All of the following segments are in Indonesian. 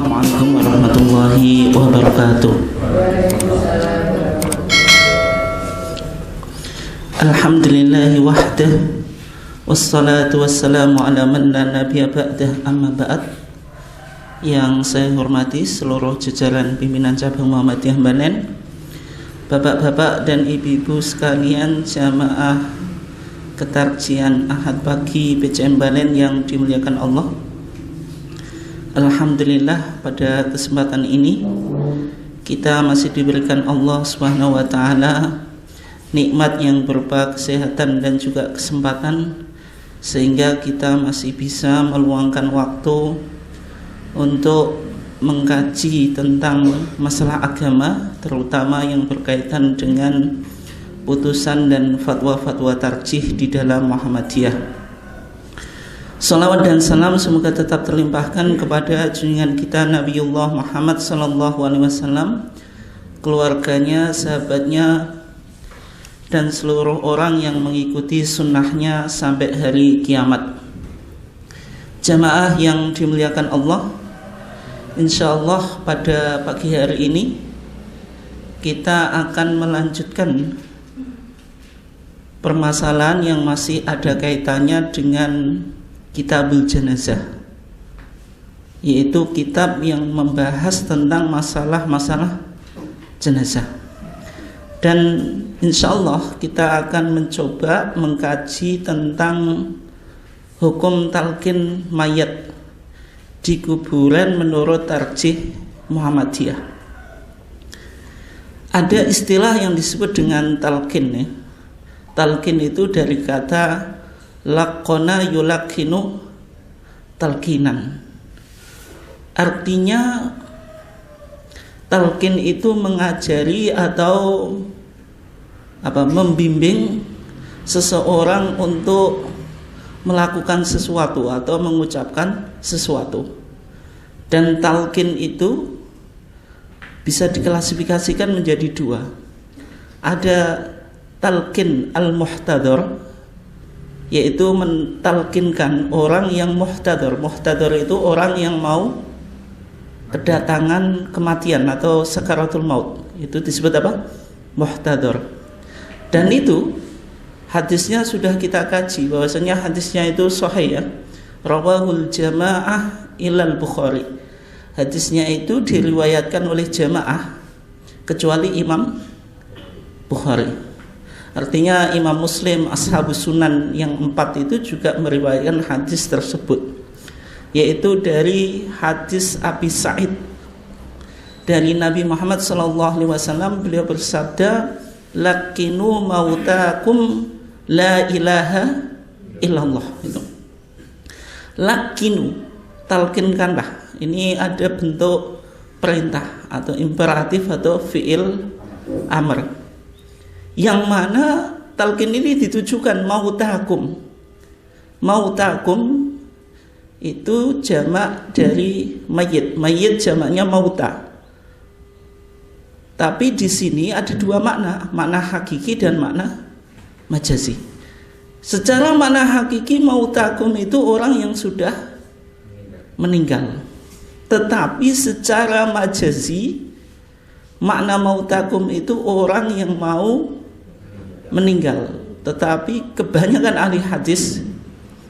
Assalamualaikum warahmatullahi wabarakatuh. Alhamdulillahi wahdah, wassalatu wassalamu ala man la nabiyya ba'dah, amma ba'd. Yang saya hormati seluruh jajaran pimpinan cabang Muhammadiyah Banen, bapak-bapak dan ibu-ibu sekalian jamaah ketarjian Ahad pagi PCM Banen yang dimuliakan Allah. Alhamdulillah, pada kesempatan ini kita masih diberikan Allah Subhanahu wa taala nikmat yang berupa kesehatan dan juga kesempatan, sehingga kita masih bisa meluangkan waktu untuk mengkaji tentang masalah agama, terutama yang berkaitan dengan putusan dan fatwa-fatwa tarjih di dalam Muhammadiyah. Salawat dan salam semoga tetap terlimpahkan kepada junjungan kita Nabiullah Muhammad sallallahu alaihi wasallam, keluarganya, sahabatnya, dan seluruh orang yang mengikuti sunnahnya sampai hari kiamat. Jamaah yang dimuliakan Allah, insyaallah pada pagi hari ini kita akan melanjutkan permasalahan yang masih ada kaitannya dengan Kitabul Janazah, yaitu kitab yang membahas tentang masalah-masalah jenazah. Dan insyaallah kita akan mencoba mengkaji tentang hukum talqin mayat di kuburan menurut tarjih Muhammadiyah. Ada istilah yang disebut dengan talqin, ya. Talqin itu dari kata laqona yulaqinu talqinan. Artinya talqin itu mengajari atau membimbing seseorang untuk melakukan sesuatu atau mengucapkan sesuatu. Dan talqin itu bisa diklasifikasikan menjadi dua. Ada talqin al-muhtadar, yaitu mentalkinkan orang yang muhtadar. Muhtadar itu orang yang mau kedatangan kematian atau sakaratul maut, itu disebut apa? Muhtadar. Dan itu hadisnya sudah kita kaji, bahwasanya hadisnya itu sahih, ya. Rawahul jamaah ilal Bukhari. Hadisnya itu diriwayatkan oleh jamaah kecuali Imam Bukhari. Artinya Imam Muslim, Ashabus Sunan yang 4 itu juga meriwayatkan hadis tersebut, yaitu dari hadis Abi Sa'id dari Nabi Muhammad SAW. Beliau bersabda, "Lakinu mautakum la ilaha illallah." Itu. Lakinu, talkinkanlah. Ini ada bentuk perintah atau imperatif atau fi'il amr, yang mana talqin ini ditujukan mautakum. Mautakum itu jamak dari mayit. Mayit jamaknya mauta. Tapi di sini ada dua makna, makna hakiki dan makna majazi. Secara makna hakiki, mautakum itu orang yang sudah meninggal. Tetapi secara majazi, makna mautakum itu orang yang mau meninggal. Tetapi kebanyakan ahli hadis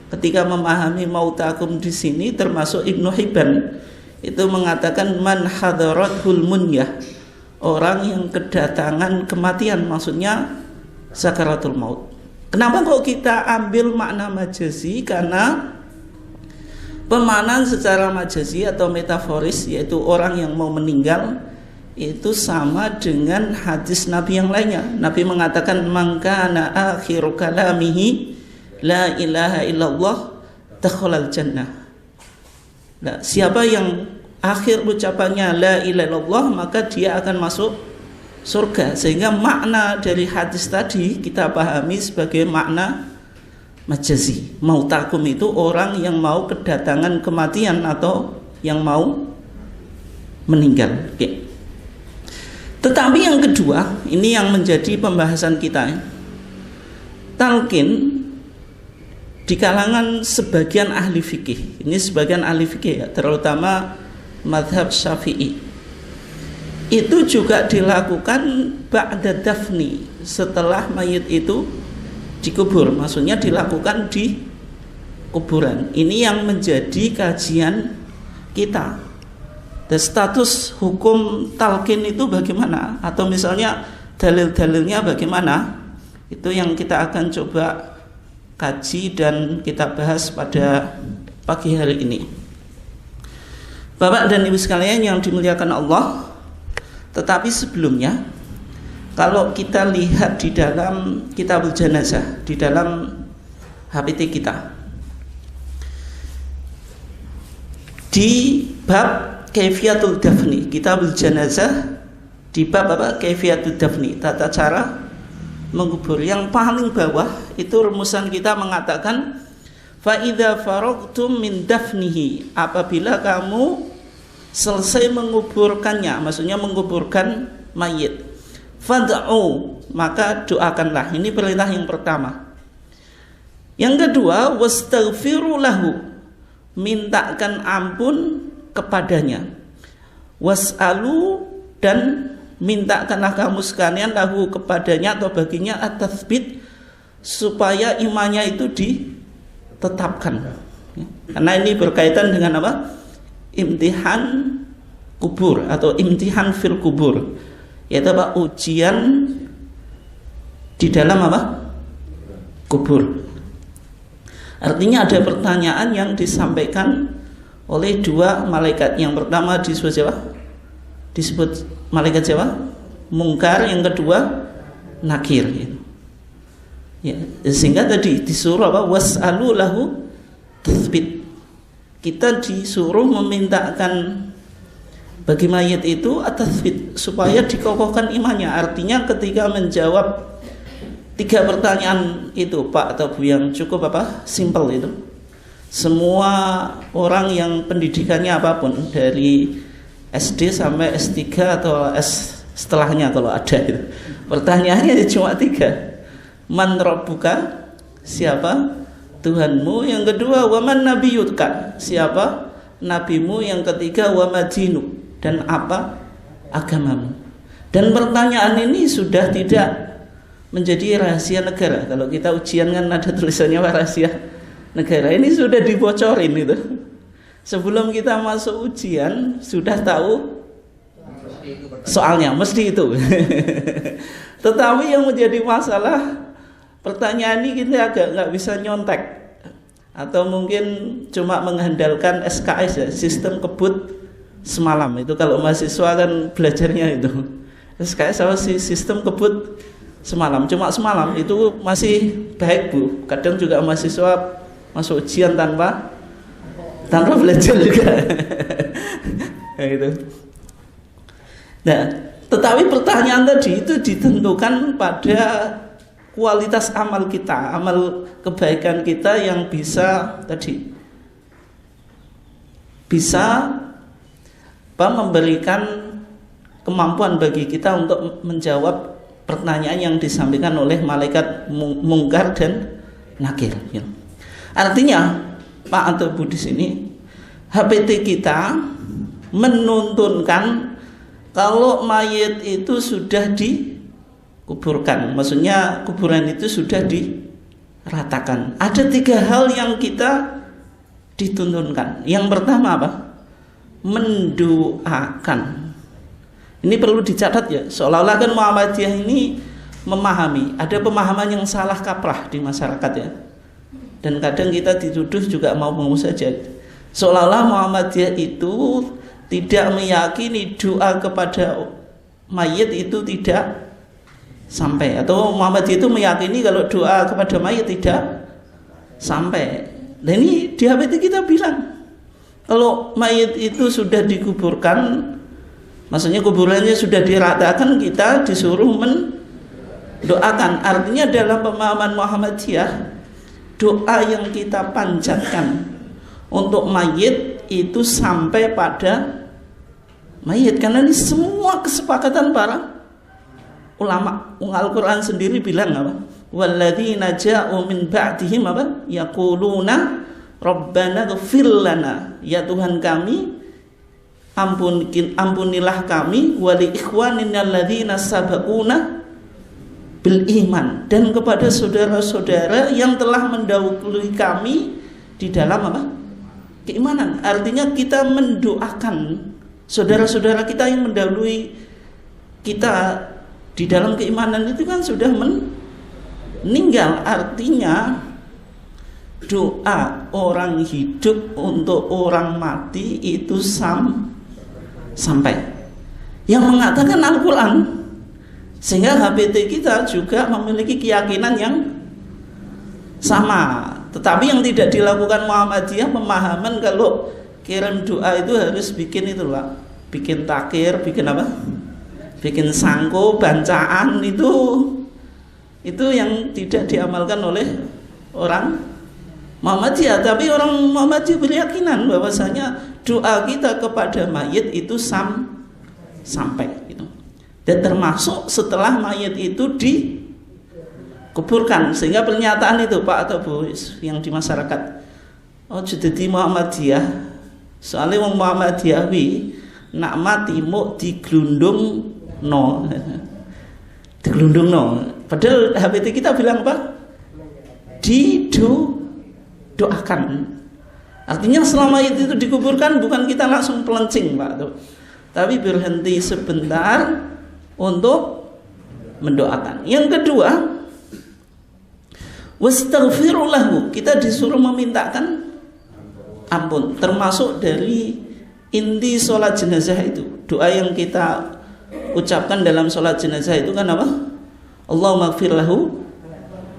ketika memahami mautakum di sini, termasuk Ibnu Hibban, itu mengatakan man hadaratul munyah, orang yang kedatangan kematian, maksudnya sakaratul maut. Kenapa kok kita ambil makna majazi? Karena pemaknaan secara majazi atau metaforis, yaitu orang yang mau meninggal, itu sama dengan hadis Nabi yang lainnya. Nabi mengatakan, "Man kana akhiru kalamihi la ilaha illallah dakhalal jannah." Nah, siapa yang akhir ucapannya la ilaha illallah, maka dia akan masuk surga. Sehingga makna dari hadis tadi kita pahami sebagai makna majazi. Mautakum itu orang yang mau kedatangan kematian atau yang mau meninggal. Oke. Tetapi yang kedua, ini yang menjadi pembahasan kita. Talqin di kalangan sebagian ahli fikih. Ini sebagian ahli fikih, ya, terutama mazhab Syafi'i. Itu juga dilakukan ba'da dafni, setelah mayit itu dikubur, maksudnya dilakukan di kuburan. Ini yang menjadi kajian kita. Dan status hukum talqin itu bagaimana, atau misalnya dalil-dalilnya bagaimana, itu yang kita akan coba kaji dan kita bahas pada pagi hari ini. Bapak dan Ibu sekalian yang dimuliakan Allah, tetapi sebelumnya kalau kita lihat di dalam Kitabul Janazah, di dalam HPT kita, di bab Kaifiyatul Dafni, Kitabul Janazah, di bab apa? Kaifiyatul Dafni, tata cara mengubur. Yang paling bawah itu rumusan kita mengatakan fa idza faragtum min dafnihi, apabila kamu selesai menguburkannya, maksudnya menguburkan mayit, fad'u, maka doakanlah. Ini perintah yang pertama. Yang kedua, wastaghfiru lahu, mintakan ampun kepadanya. Was'alu, dan mintakanlah kamu sekalian lahu, kepadanya atau baginya, at-tathbit, supaya imannya itu ditetapkan. Karena ini berkaitan dengan apa? Imtihan kubur atau imtihan fil kubur, yaitu apa? Ujian di dalam apa? Kubur. Artinya ada pertanyaan yang disampaikan oleh dua malaikat. Yang pertama disebut siapa? Disebut malaikat siapa? Mungkar. Yang kedua Nakir. Ya, sehingga tadi disuruh apa? Was'alu lahu tathbit. Kita disuruh memintakan bagi mayit itu at-tathbit, supaya dikokohkan imannya. Artinya ketika menjawab 3 pertanyaan itu, Pak atau Bu, yang cukup apa? Simple itu. Semua orang yang pendidikannya apapun, dari SD sampai S3 atau S setelahnya kalau ada itu, pertanyaannya cuma 3. Man rabbuka, siapa Tuhanmu? Yang kedua, waman nabiyuka, siapa nabimu? Yang ketiga, wamadinu, dan apa agamamu. Dan pertanyaan ini sudah tidak menjadi rahasia negara. Kalau kita ujian kan ada tulisannya rahasia negara. Ini sudah dibocorin itu. Sebelum kita masuk ujian sudah tahu soalnya, mesti itu. Tetapi yang menjadi masalah, pertanyaan ini kita agak nggak bisa nyontek, atau mungkin cuma mengandalkan SKS ya, sistem kebut semalam. Itu kalau mahasiswa kan belajarnya itu SKS apa sih, sistem kebut semalam, cuma semalam itu masih baik Bu. Kadang juga mahasiswa masuk ujian tanpa belajar juga. Gitu. Nah, tetapi pertanyaan tadi itu ditentukan pada kualitas amal kita, amal kebaikan kita yang bisa memberikan kemampuan bagi kita untuk menjawab pertanyaan yang disampaikan oleh malaikat Mungkar dan Nakir. Artinya, Pak atau Bu, di sini HPT kita menuntunkan kalau mayit itu sudah dikuburkan, maksudnya kuburan itu sudah diratakan, ada 3 hal yang kita dituntunkan. Yang pertama apa? Mendoakan. Ini perlu dicatat ya, seolah-olah kan Muhammadiyah ini memahami, ada pemahaman yang salah kaprah di masyarakat ya. Dan kadang kita dituduh juga mau saja, seolah-olah Muhammadiyah itu tidak meyakini doa kepada mayit itu tidak sampai, atau Muhammadiyah itu meyakini kalau doa kepada mayit tidak sampai. Nah ini di HPT kita bilang, kalau mayit itu sudah dikuburkan, maksudnya kuburannya sudah diratakan, kita disuruh mendoakan. Artinya dalam pemahaman Muhammadiyah, doa yang kita panjatkan untuk mayit itu sampai pada mayit, karena ini semua kesepakatan para ulama. Al-Quran sendiri bilang apa? Walladzina ja'u min ba'dihim apa? Yaquluna Rabbana ighfir lana, ya Tuhan kami, ampunilah kami wali ikhwanina alladzina sabaquna bil iman, dan kepada saudara-saudara yang telah mendahului kami di dalam apa? Keimanan. Artinya kita mendoakan saudara-saudara kita yang mendahului kita di dalam keimanan itu kan sudah meninggal. Artinya doa orang hidup untuk orang mati itu sampai. Yang mengatakan Al-Quran. Sehingga HBT kita juga memiliki keyakinan yang sama. Tetapi yang tidak dilakukan Muhammadiyah, pemahaman kalau kirim doa itu harus bikin itu Pak, bikin takir, bikin apa? Bikin sangko, bancaan, itu yang tidak diamalkan oleh orang Muhammadiyah. Tapi orang Muhammadiyah berkeyakinan bahwasanya doa kita kepada mayit itu sampai gitu. Dan termasuk setelah mayit itu dikuburkan. Sehingga pernyataan itu Pak atau Bu yang di masyarakat, oh jadi Muhammadiyah, soalnya wong Muhammadiyah nak mati mau diglundung no. Diglundung no. Padahal HBT kita bilang apa? Doakan. Artinya selama itu dikuburkan bukan kita langsung pelencing Pak, tapi berhenti sebentar untuk mendoakan. Yang kedua, wastaghfiru lahu, kita disuruh memintakan ampun. Termasuk dari inti sholat jenazah itu, doa yang kita ucapkan dalam sholat jenazah itu kan apa? Allahumma ighfir lahu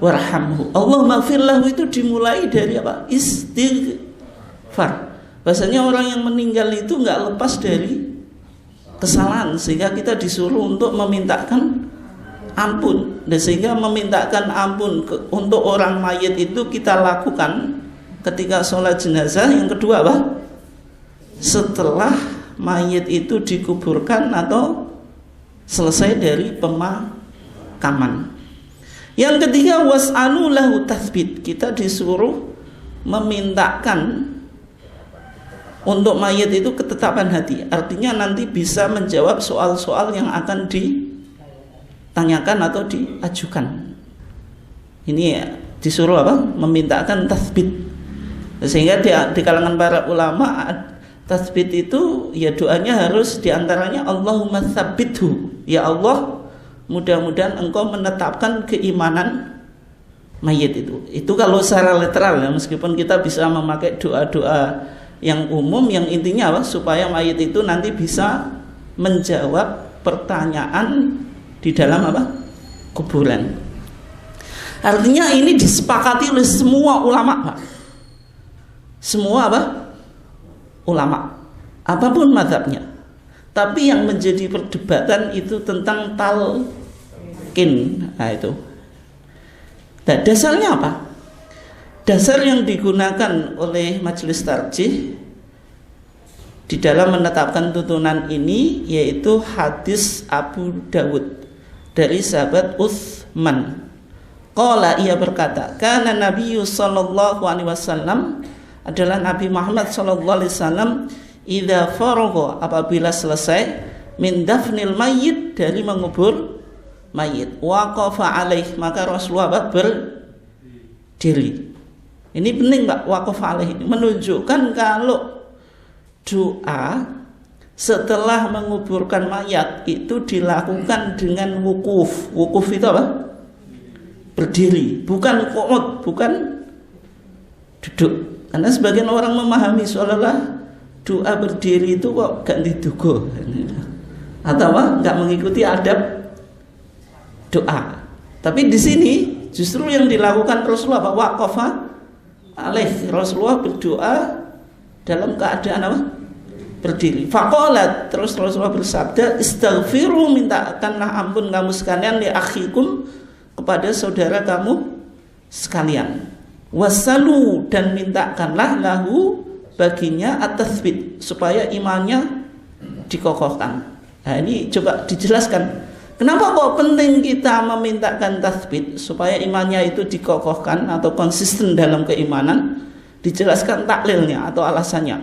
warhamhu. Allahumma ighfir lahu itu dimulai dari apa? Istighfar. Bahasanya orang yang meninggal itu nggak lepas dari kesalahan, sehingga kita disuruh untuk memintakan ampun. Dan sehingga memintakan ampun untuk orang mayit itu kita lakukan ketika sholat jenazah. Yang kedua apa? Setelah mayit itu dikuburkan atau selesai dari pemakaman. Yang ketiga, was'alu lahu tathbit, kita disuruh memintakan untuk mayit itu ketetapan hati. Artinya nanti bisa menjawab soal-soal yang akan ditanyakan atau diajukan. Ini ya, disuruh apa? Memintakan tathbit. Sehingga di kalangan para ulama, tathbit itu ya doanya harus diantaranya Allahumma tsabbithu, ya Allah mudah-mudahan engkau menetapkan keimanan mayit itu. Itu kalau secara literal ya, meskipun kita bisa memakai doa-doa yang umum, yang intinya apa? Supaya mayit itu nanti bisa menjawab pertanyaan di dalam apa? Kuburan. Artinya ini disepakati oleh semua ulama, Pak. Semua apa? Ulama, apapun mazhabnya. Tapi yang menjadi perdebatan itu tentang talqin. Nah itu. Nah, dasarnya apa? Dasar yang digunakan oleh majelis tarjih di dalam menetapkan tuntunan ini yaitu hadis Abu Dawud dari sahabat Utsman. Qala, ia berkata, kana Nabi sallallahu alaihi wasallam, adalah Nabi Muhammad sallallahu alaihi wasallam, idza faragha, apabila selesai, min dafnil mayyit, dari mengubur mayit, waqafa alaih, maka Rasulullah berdiri. Ini penting Pak, waqaf alaih ini menunjukkan kalau doa setelah menguburkan mayat itu dilakukan dengan wukuf. Wukuf itu apa? Berdiri, bukan qu'ud, bukan duduk. Karena sebagian orang memahami seolah-olah doa berdiri itu kok gak diduga atau apa? Gak mengikuti adab doa. Tapi di sini justru yang dilakukan Rasulullah apa? Waqafa alaih, Rasulullah berdoa dalam keadaan apa? Berdiri. Faqalat, terus Rasulullah bersabda, istaghfiru, mintakanlah ampun kamu sekalian, li akhikum, kepada saudara kamu sekalian. Wasalu, dan mintakanlah lahu, baginya, at-tathbit, supaya imannya dikokohkan. Nah ini coba dijelaskan. Kenapa kok penting kita memintakan tathbit supaya imannya itu dikokohkan atau konsisten dalam keimanan? Dijelaskan taklilnya atau alasannya.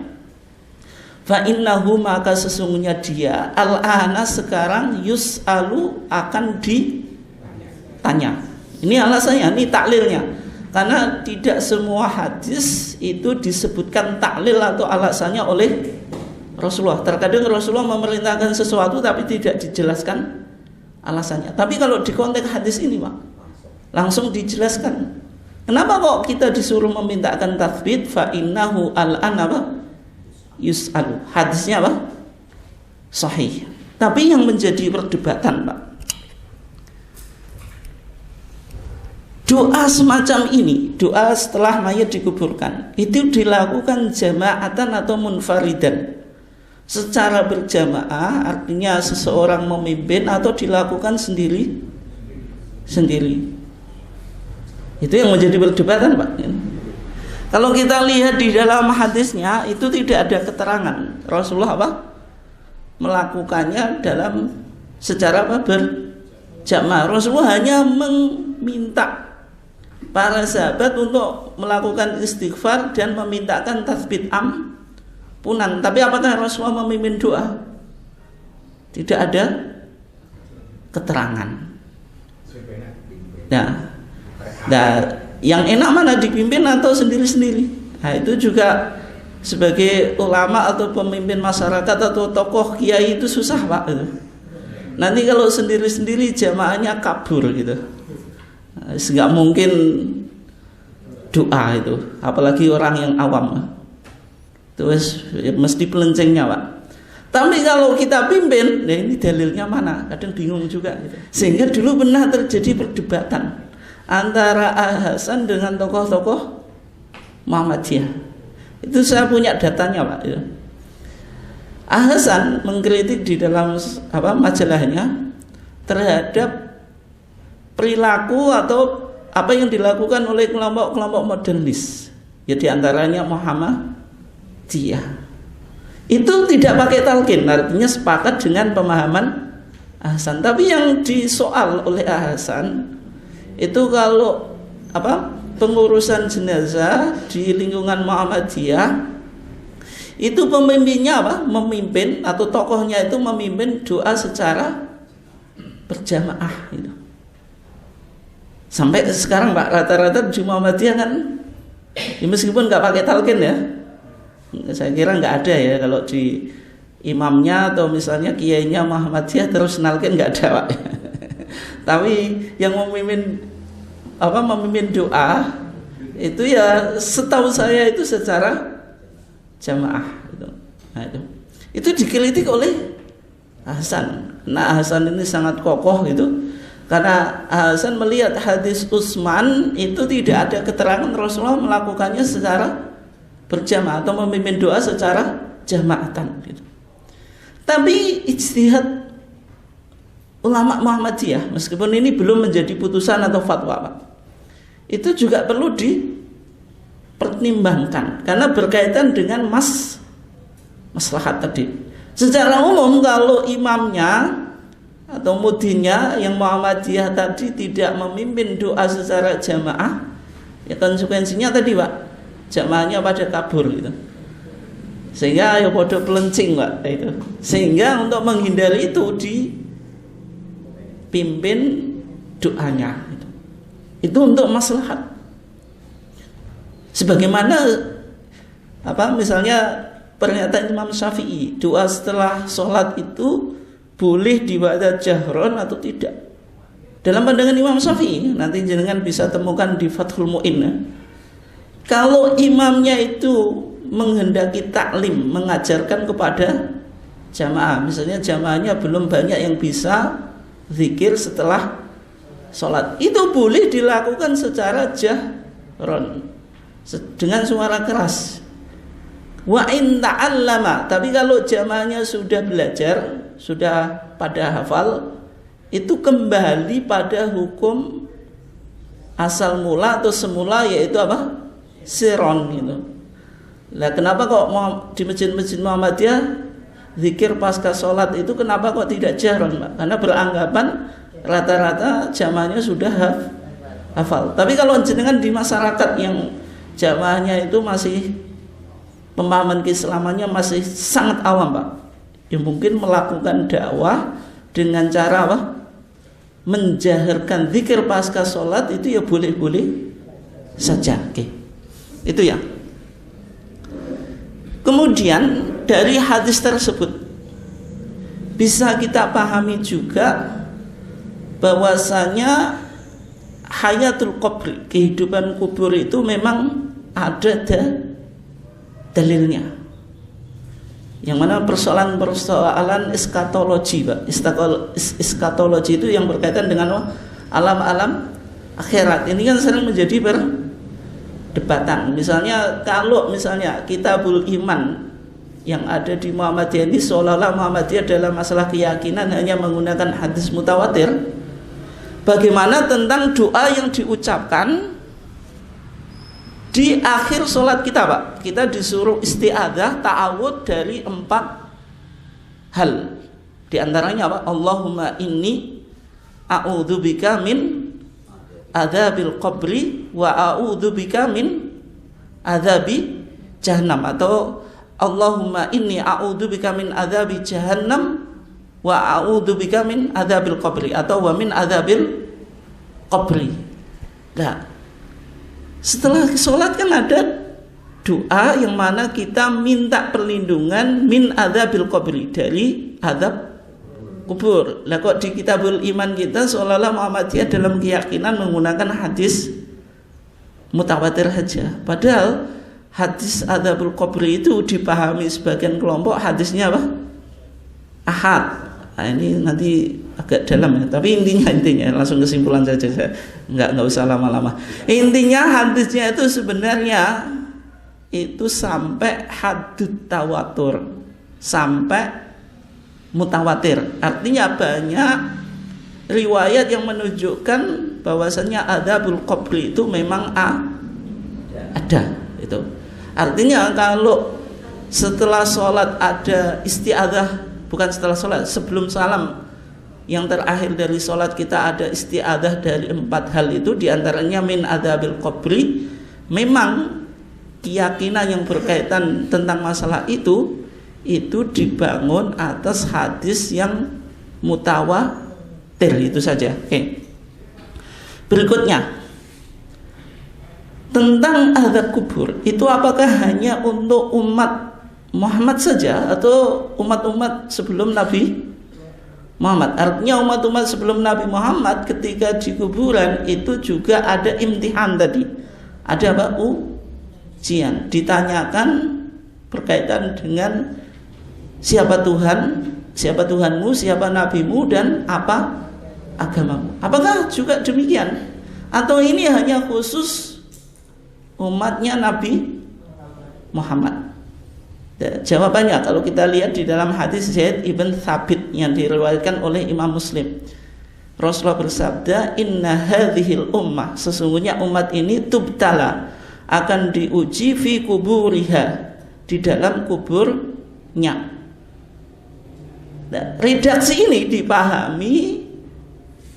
Fa innahu, maka sesungguhnya dia al-ana sekarang yus'alu akan ditanya. Ini alasannya, ini taklilnya. Karena tidak semua hadis itu disebutkan taklil atau alasannya oleh Rasulullah. Terkadang Rasulullah memerintahkan sesuatu tapi tidak dijelaskan alasannya. Tapi kalau di konteks hadis ini Pak, langsung dijelaskan. Kenapa kok kita disuruh memintakan tathbit? Fa innahu al-ana yus'alu. Hadisnya apa? Sahih. Tapi yang menjadi perdebatan Pak, doa semacam ini, doa setelah mayat dikuburkan, itu dilakukan jamaatan atau munfaridan, secara berjamaah, artinya seseorang memimpin, atau dilakukan sendiri. Itu yang menjadi perdebatan Pak. Kalau kita lihat di dalam hadisnya, itu tidak ada keterangan Rasulullah melakukannya dalam secara berjamaah. Rasulullah hanya meminta para sahabat untuk melakukan istighfar dan memintakan tathbit ampunan. Tapi apakah Rasulullah memimpin doa? Tidak ada keterangan. Nah, yang enak mana, dipimpin atau sendiri-sendiri? Nah, itu juga sebagai ulama atau pemimpin masyarakat atau tokoh kiai itu susah Pak. Nanti kalau sendiri-sendiri jamaahnya kabur gitu. Nggak mungkin doa itu, apalagi orang yang awam. Terus mesti pelencengnya Pak. Tapi kalau kita pimpin, nah ini dalilnya mana? Kadang bingung juga gitu. Sehingga dulu pernah terjadi perdebatan antara Al-Hasan dengan tokoh-tokoh Muhammadiyah. Itu saya punya datanya Pak. Al-Hasan mengkritik di dalam majalahnya terhadap perilaku atau apa yang dilakukan oleh kelompok-kelompok modernis, ya diantaranya Muhammadiyah. Itu tidak pakai talqin, artinya sepakat dengan pemahaman Al-Hasan. Tapi yang disoal oleh Al-Hasan itu kalau pengurusan jenazah di lingkungan Muhammadiyah, itu pemimpinnya memimpin atau tokohnya itu memimpin doa secara berjamaah gitu. Sampai sekarang Pak, rata-rata di Muhammadiyah kan ya meskipun nggak pakai talqin ya, saya kira nggak ada ya kalau di imamnya atau misalnya kiainya Muhammadiyah terus nalkin, nggak ada Pak. Tapi yang memimpin doa itu ya setahu saya itu secara jamaah gitu. Nah, itu dikritik oleh Hasan. Nah, Hasan ini sangat kokoh gitu. Karena Hasan melihat hadis Utsman itu tidak ada keterangan Rasulullah melakukannya secara berjamaah atau memimpin doa secara jamaatan gitu. Tapi ijtihad ulama Muhammadiyah, meskipun ini belum menjadi putusan atau fatwa Pak, itu juga perlu dipertimbangkan karena berkaitan dengan maslahat tadi. Secara umum kalau imamnya atau mudinnya yang Muhammadiyah tadi tidak memimpin doa secara jamaah, ya konsekuensinya tadi Pak, jamaahnya pada kabur gitu. Sehingga ya bodoh pelencing Pak itu. Sehingga untuk menghindari itu dipimpin doanya itu untuk maslahat. Sebagaimana misalnya pernyataan Imam Syafi'i, doa setelah sholat itu boleh dibaca jahron atau tidak. Dalam pandangan Imam Syafi'i, nanti jenengan bisa temukan di Fathul Mu'in ya. Kalau imamnya itu menghendaki taklim, mengajarkan kepada jamaah, misalnya jamaahnya belum banyak yang bisa zikir setelah sholat, itu boleh dilakukan secara jahron dengan suara keras. Wa in ta'allama, tapi kalau jamaahnya sudah belajar, sudah pada hafal, itu kembali pada hukum asal mula atau semula, yaitu siron gitu. Lah kenapa kok di masjid-masjid Muhammadiyah zikir pasca sholat itu kenapa kok tidak jahron Pak? Karena beranggapan rata-rata jamaahnya sudah hafal. Tapi kalau jenengan di masyarakat yang jamaahnya itu masih pemahaman keislamannya masih sangat awam Pak, yang mungkin melakukan dakwah dengan cara apa? Menjaharkan zikir pasca sholat itu ya boleh-boleh saja. Oke. Itu ya. Kemudian dari hadis tersebut bisa kita pahami juga bahwasanya hayatul qabri, kehidupan kubur itu memang ada dalilnya. Yang mana persoalan eskatologi Pak. Eskatologi itu yang berkaitan dengan alam-alam akhirat. Ini kan sering menjadi perdebatan. Misalnya kalau Kitabul Iman yang ada di Muhammadiyah ini seolah-olah Muhammadiyah dalam masalah keyakinan hanya menggunakan hadis mutawatir. Bagaimana tentang doa yang diucapkan di akhir sholat kita Pak? Kita disuruh isti'adzah, ta'awud dari 4 hal. Di antaranya apa? Allahumma inni a'udzubika min adzabil qabri wa a'udzubika min adzabi jahannam, atau Allahumma inni a'udzubika min adzabi jahannam wa a'udzubika min adzabil qabri, atau wa min adzabil qabri. Nah, setelah sholat kan ada doa yang mana kita minta perlindungan min adzabil qabri, dari azab kubur. Lah kok di Kitabul Iman kita seolah-olah Muhammadiyah dalam keyakinan menggunakan hadis mutawatir saja. Padahal hadis adzabul qabri itu dipahami sebagian kelompok hadisnya apa? Ahad. Nah, ini nanti agak dalam ya, tapi intinya langsung kesimpulan saja, nggak usah lama-lama. Intinya hadisnya itu sebenarnya itu sampai hadud tawatur, sampai mutawatir. Artinya banyak riwayat yang menunjukkan bahwasanya adzabul qabri itu memang ada. Itu artinya kalau setelah sholat ada isti'adzah, bukan setelah sholat, sebelum salam yang terakhir dari sholat kita ada isti'adzah dari 4 hal itu, diantaranya min adzabil qabri. Memang keyakinan yang berkaitan tentang masalah itu dibangun atas hadis yang mutawatir itu saja. Oke. Berikutnya tentang azab kubur itu apakah hanya untuk umat Muhammad saja atau umat-umat sebelum Nabi Muhammad? Artinya umat-umat sebelum Nabi Muhammad ketika di kuburan itu juga ada imtihan tadi. Ada apa? Ujian. Ditanyakan berkaitan dengan siapa Tuhan, siapa Tuhanmu, siapa nabimu, dan apa agamamu. Apakah juga demikian? Atau ini hanya khusus umatnya Nabi Muhammad? Jawabannya kalau kita lihat di dalam hadis Zaid ibn Thabit yang diriwayatkan oleh Imam Muslim, Rasulullah bersabda, inna hadhil ummah, sesungguhnya umat ini tubtala, akan diuji fi kuburiha, di dalam kuburnya. Nah, redaksi ini dipahami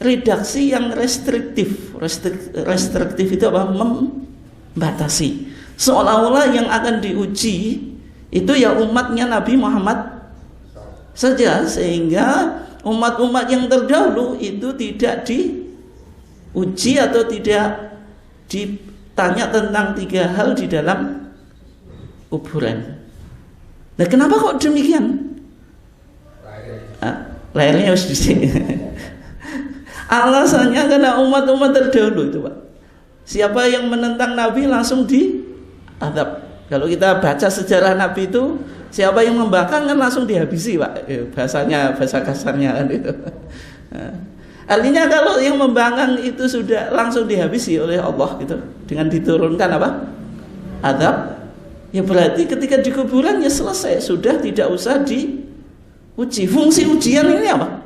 redaksi yang restriktif. Restriktif itu apa? Membatasi. Seolah-olah yang akan diuji itu ya umatnya Nabi Muhammad saja, sehingga umat-umat yang terdahulu itu tidak diuji atau tidak ditanya tentang 3 hal di dalam kuburan. Nah, kenapa kok demikian? Lahirnya harus di sini. Alasannya karena umat-umat terdahulu itu Pak, siapa yang menentang Nabi langsung diazab. Kalau kita baca sejarah Nabi itu, siapa yang membangkang kan langsung dihabisi Pak. Bahasa kasarnya kan itu. Artinya kalau yang membangkang itu sudah langsung dihabisi oleh Allah gitu, dengan diturunkan apa? Azab. Ya berarti ketika di kuburan ya selesai, sudah tidak usah diuji. Fungsi ujian ini apa?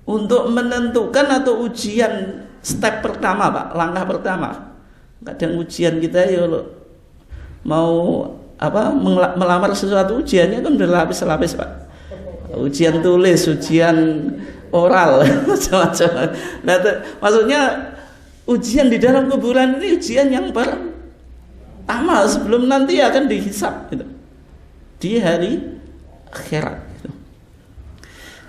Untuk menentukan, atau ujian step pertama Pak, langkah pertama. Kadang ujian kita ya mau apa melamar sesuatu, ujiannya kan berlapis-lapis Pak. Ujian tulis, ujian oral, macam-macam. Nah, maksudnya ujian di dalam kuburan ini ujian yang pertama sebelum nanti akan dihisab gitu. di hari akhirat.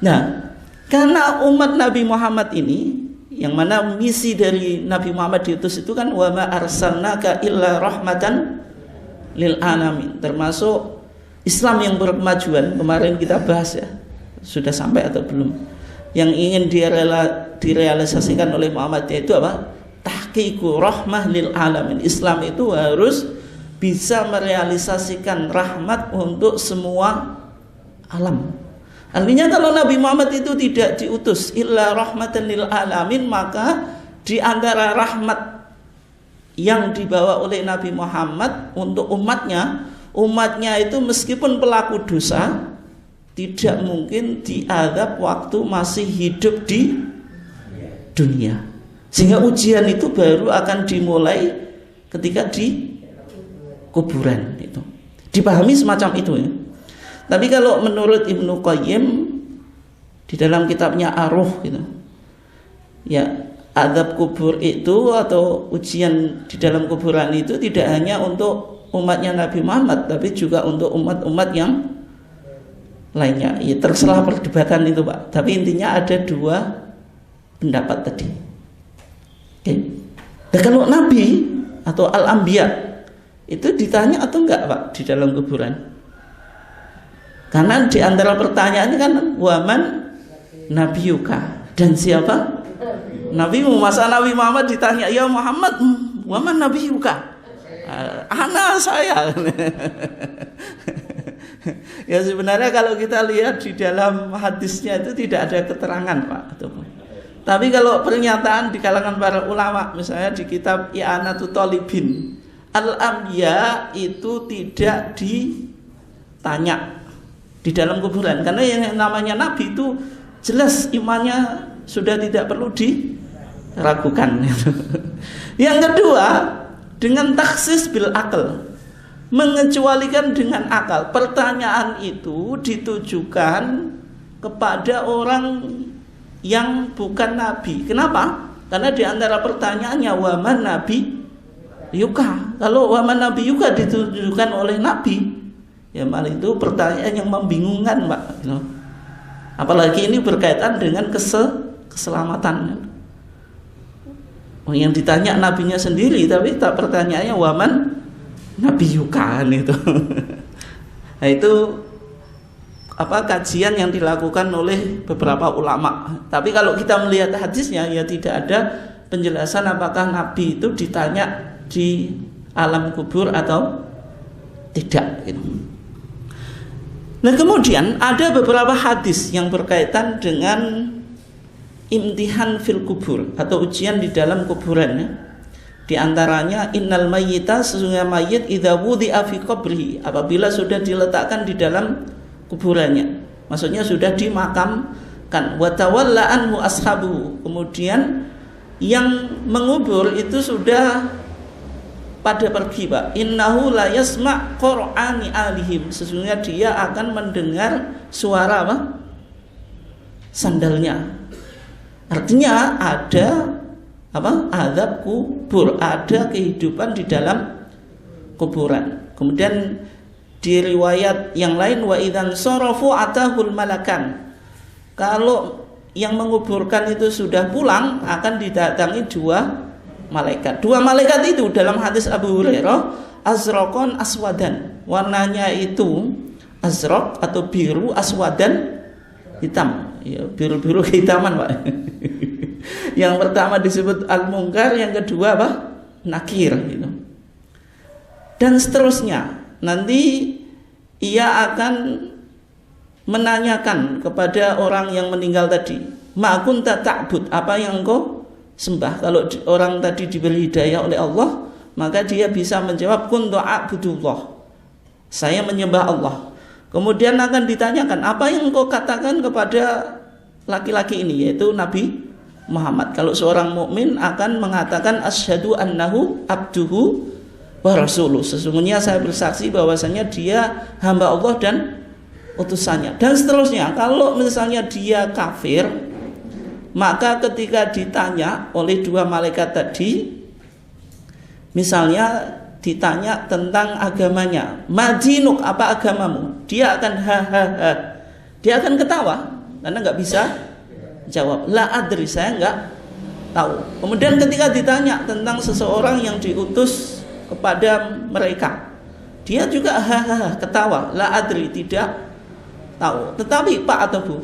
Nah, karena umat Nabi Muhammad ini, yang mana misi dari Nabi Muhammad diutus itu kan wa ma arsalnaka illa rahmatan lil alamin, termasuk Islam yang berkemajuan. Kemarin kita bahas ya, sudah sampai atau belum, yang ingin direalisasikan oleh Muhammad itu apa? Tahqiqu rahmah lil alamin. Islam itu harus bisa merealisasikan rahmat untuk semua alam. Artinya kalau Nabi Muhammad itu tidak diutus illa rahmatan lil alamin, maka di antara rahmat yang dibawa oleh Nabi Muhammad untuk umatnya itu meskipun pelaku dosa tidak mungkin diazab waktu masih hidup di dunia. Sehingga ujian itu baru akan dimulai ketika di kuburan itu. Dipahami semacam itu ya. Tapi kalau menurut Ibnu Qayyim di dalam kitabnya Ar-Ruh gitu, ya azab kubur itu atau ujian di dalam kuburan itu tidak hanya untuk umatnya Nabi Muhammad, tapi juga untuk umat-umat yang lainnya. Ya terserah perdebatan itu Pak. Tapi intinya ada dua pendapat tadi. Oke. Nah, kalau Nabi atau Al-Anbiya itu ditanya atau enggak Pak di dalam kuburan? Karena di antara pertanyaannya kan waman nabiyuka, dan siapa nabimu. Masa Nabi Muhammad ditanya ya Muhammad waman nabiyuka, anak saya. Ya sebenarnya kalau kita lihat di dalam hadisnya itu tidak ada keterangan Pak. Tapi kalau pernyataan di kalangan para ulama, misalnya di kitab I'anatul Talibin, Al-Anbiya itu tidak ditanya di dalam kuburan, karena yang namanya Nabi itu jelas imannya sudah tidak perlu diragukan. Yang kedua, dengan taksis bil akal, mengecualikan dengan akal. Pertanyaan itu ditujukan kepada orang yang bukan nabi. Kenapa? Karena di antara pertanyaannya waman nabi yuka. Kalau waman nabi yuka ditujukan oleh nabi, ya malah itu pertanyaan yang membingungkan Pak. Apalagi ini berkaitan dengan keselamatan. Yang ditanya nabinya sendiri, tapi tak pertanyaannya waman nabi yuka itu. Nah itu kajian yang dilakukan oleh beberapa ulama. Tapi kalau kita melihat hadisnya, ya tidak ada penjelasan apakah nabi itu ditanya di alam kubur atau tidak gitu. Nah kemudian ada beberapa hadis yang berkaitan dengan imtihan fil kubur atau ujian di dalam kuburan ya. Di antaranya innal mayyita, sesungguhnya mayit idza wudi'a fi qabrihi, apabila sudah diletakkan di dalam kuburannya, maksudnya sudah dimakamkan, wa tawalla anhu ashabuhu, kemudian yang mengubur itu sudah pada pergi Pak, innahu la yasma' qur'ani alihim, sesungguhnya dia akan mendengar suara apa? Sandalnya. Artinya ada azab kubur, ada kehidupan di dalam kuburan. Kemudian di riwayat yang lain wa idzan sarafu atahul malakan, kalau yang menguburkan itu sudah pulang akan didatangi dua malaikat. Dua malaikat itu dalam hadis Abu Hurairah azraqon aswadan, warnanya itu azraq atau biru, aswadan hitam. Ya, biru-biru kehitaman Pak. Yang pertama disebut al-munkar, yang kedua apa? Nakir gitu. Dan seterusnya. Nanti ia akan menanyakan kepada orang yang meninggal tadi, ma kunta ta'bud, apa yang engkau sembah. Kalau orang tadi diberi hidayah oleh Allah, maka dia bisa menjawab kuntu a'budullah, saya menyembah Allah. Kemudian akan ditanyakan, apa yang engkau katakan kepada laki-laki ini, yaitu Nabi Muhammad. Kalau seorang mukmin akan mengatakan asyhadu annahu abduhu wa rasuluh, sesungguhnya saya bersaksi bahwasanya dia hamba Allah dan utusannya, dan seterusnya. Kalau misalnya dia kafir, maka ketika ditanya oleh dua malaikat tadi, misalnya ditanya tentang agamanya, madinuk, apa agamamu? Dia akan ha. Dia akan ketawa karena nggak bisa jawab. La adri, saya nggak tahu. Kemudian ketika ditanya tentang seseorang yang diutus kepada mereka, dia juga ha ketawa. La adri, tidak tahu. Tetapi Pak atau Bu,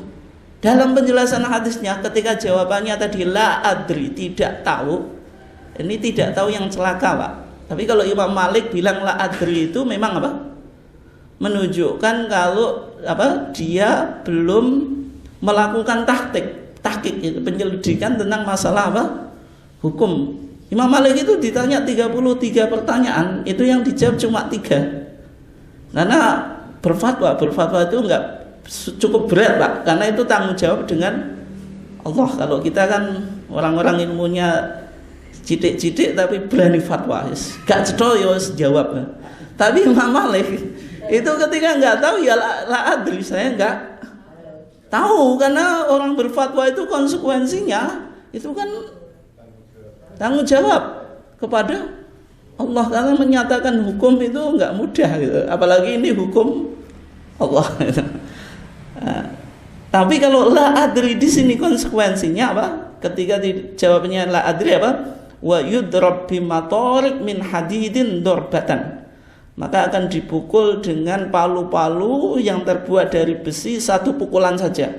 dalam penjelasan hadisnya ketika jawabannya tadi la adri, tidak tahu, ini tidak tahu yang celaka Pak. Tapi kalau Imam Malik bilang la adri itu memang apa? Menunjukkan kalau apa? Dia belum melakukan tahqiq itu penyelidikan tentang masalah apa? Hukum. Imam Malik itu ditanya 33 pertanyaan, itu yang dijawab cuma 3. Karena berfatwa itu enggak cukup berat Pak, karena itu tanggung jawab dengan Allah. Kalau kita kan orang-orang ilmunya cidik-cidik tapi berani fatwa, gak cetho ya jawab. Tapi Imam Malik itu ketika nggak tahu ya la adri, saya nggak tahu, karena orang berfatwa itu konsekuensinya itu kan tanggung jawab kepada Allah, karena menyatakan hukum itu nggak mudah gitu. Apalagi ini hukum Allah. Tapi kalau la adri di sini konsekuensinya apa? Ketika dijawabnya la adri apa? Wa yudrab bimatorik min hadidin dorbatan, maka akan dipukul dengan palu-palu yang terbuat dari besi, satu pukulan saja.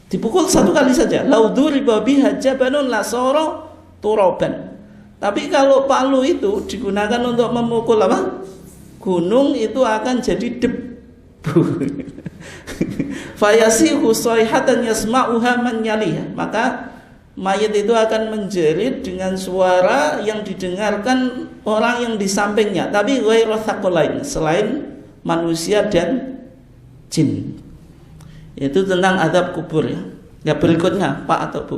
Dipukul satu kali saja. Lauduriba biha jabanun lasoro turaban. Tapi kalau palu itu digunakan untuk memukul apa? Gunung, itu akan jadi debu. Fayasihu sayhatan yasma'uha man yaliha, maka mayat itu akan menjerit dengan suara yang didengarkan orang yang di sampingnya, tapi ghairu tsaqalain, selain manusia dan jin. Itu tentang azab kubur ya. Ya, berikutnya Pak atau Bu,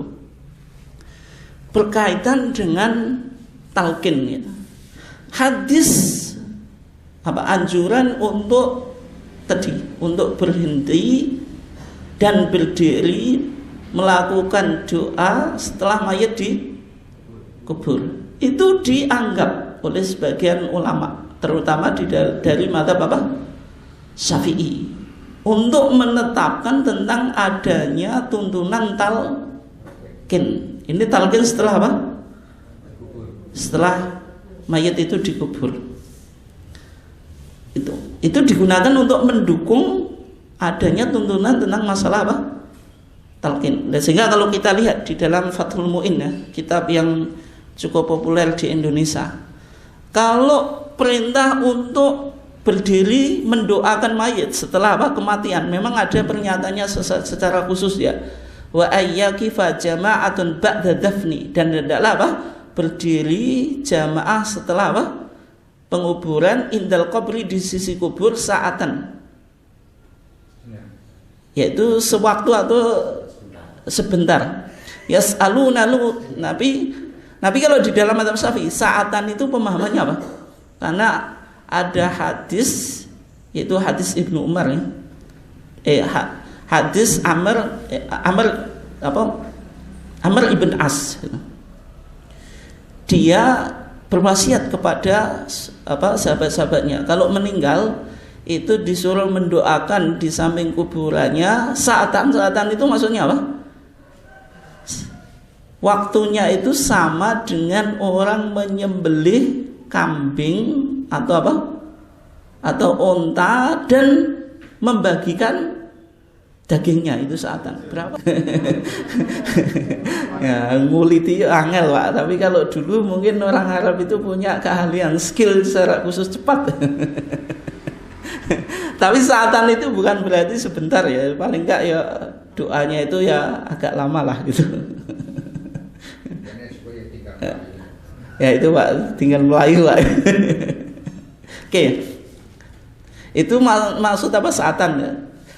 berkaitan dengan talqin ya. Hadis apa anjuran untuk berhenti dan berdiri melakukan doa setelah mayat dikubur, itu dianggap oleh sebagian ulama, terutama dari mazhab apa? Syafi'i, untuk menetapkan tentang adanya tuntunan talqin. Ini talqin setelah apa? Setelah mayat itu dikubur. Itu digunakan untuk mendukung adanya tuntunan tentang masalah apa? Talqin. Dan sehingga kalau kita lihat di dalam Fathul Mu'in ya, kitab yang cukup populer di Indonesia, kalau perintah untuk berdiri mendoakan mayit setelah apa? Kematian, memang ada pernyataannya secara khusus ya. Wa ayyakifa jama'atun ba'da dafni, dan hendaklah apa? Berdiri jamaah setelah apa? Penguburan, indal qabri, di sisi kubur, saatan, yaitu sewaktu atau sebentar. Yas'aluna Nabi kalau di dalam mazhab Syafi'i, saatan itu pemahamannya apa? Karena ada hadis, yaitu hadis Ibnu Umar ya. Hadis Amr ibn As. Dia berwasiat kepada sahabat-sahabatnya, kalau meninggal itu disuruh mendoakan di samping kuburannya. Saatan itu maksudnya apa? Waktunya itu sama dengan orang menyembelih kambing atau apa? Atau onta dan membagikan dagingnya, itu saatan. Berapa? Ya, nguliti angel Pak. Tapi kalau dulu mungkin orang Arab itu punya keahlian, skill secara khusus cepat. Tapi saatan itu bukan berarti sebentar ya, paling enggak ya doanya itu ya agak lama lah gitu. Ya itu Pak, tinggal Melayu Pak. Oke. Itu maksud apa? Saatan ya.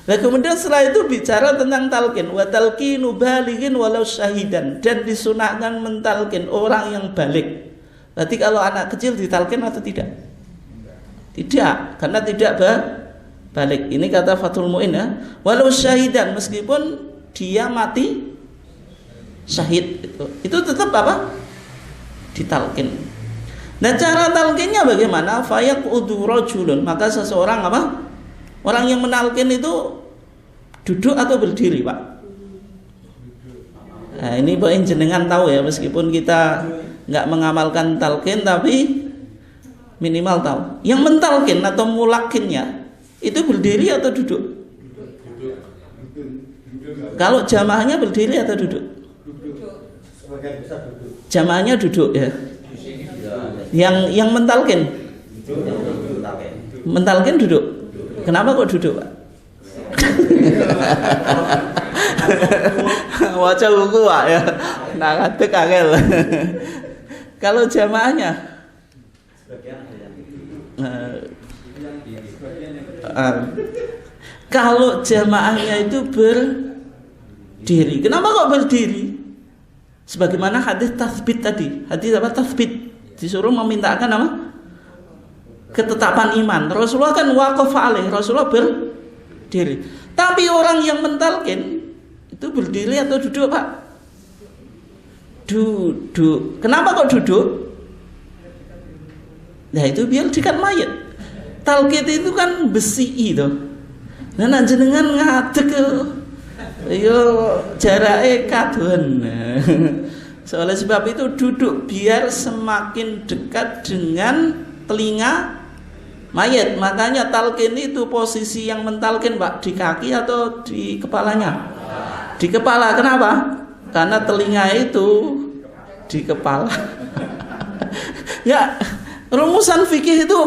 Nah kemudian setelah itu bicara tentang talqin, wa talqinu balighin walau syahidan, dan disunahkan mentalqin orang yang balik. Berarti kalau anak kecil ditalqin atau tidak? Tidak, karena tidak balik. Ini kata Fathul Mu'in ya. Walau syahidan, meskipun dia mati syahid, itu tetap apa? Ditalqin. Dan cara talqinnya bagaimana? Fayaqudu rajulun, maka seseorang apa? Orang yang menalkin itu duduk atau berdiri, Pak? Nah, ini Pak jenengan tahu ya, meskipun kita nggak mengamalkan talqin, tapi minimal tahu. Yang mentalkin atau mulakinnya itu berdiri atau duduk? Kalau jamaahnya berdiri atau duduk? Jamaahnya duduk ya. Yang mentalkin? Mentalkin duduk. Kenapa kok duduk, Pak? Waca buku, Pak ya. Nah, ngadeg angel. Kalau jamaahnya? Kalau jamaahnya itu berdiri. Kenapa kok berdiri? Sebagaimana hadis tathbit tadi. Hadis apa? Tathbit. Disuruh memintakan apa? Ketetapan iman. Rasulullah kan waqafa alaih. Rasulullah berdiri. Tapi orang yang mentalkin itu berdiri atau duduk, Pak? Duduk. Kenapa kok duduk? Nah, itu biar dikat mayat. Talqin itu kan besi itu. Nah, jenengan ngadeg yo jarake kadoan. Soalnya sebab itu duduk biar semakin dekat dengan telinga mayat. Makanya talqin itu posisi yang mentalqin, Pak, di kaki atau di kepalanya? Di kepala. Kenapa? Karena telinga itu di kepala. Ya, rumusan fikih itu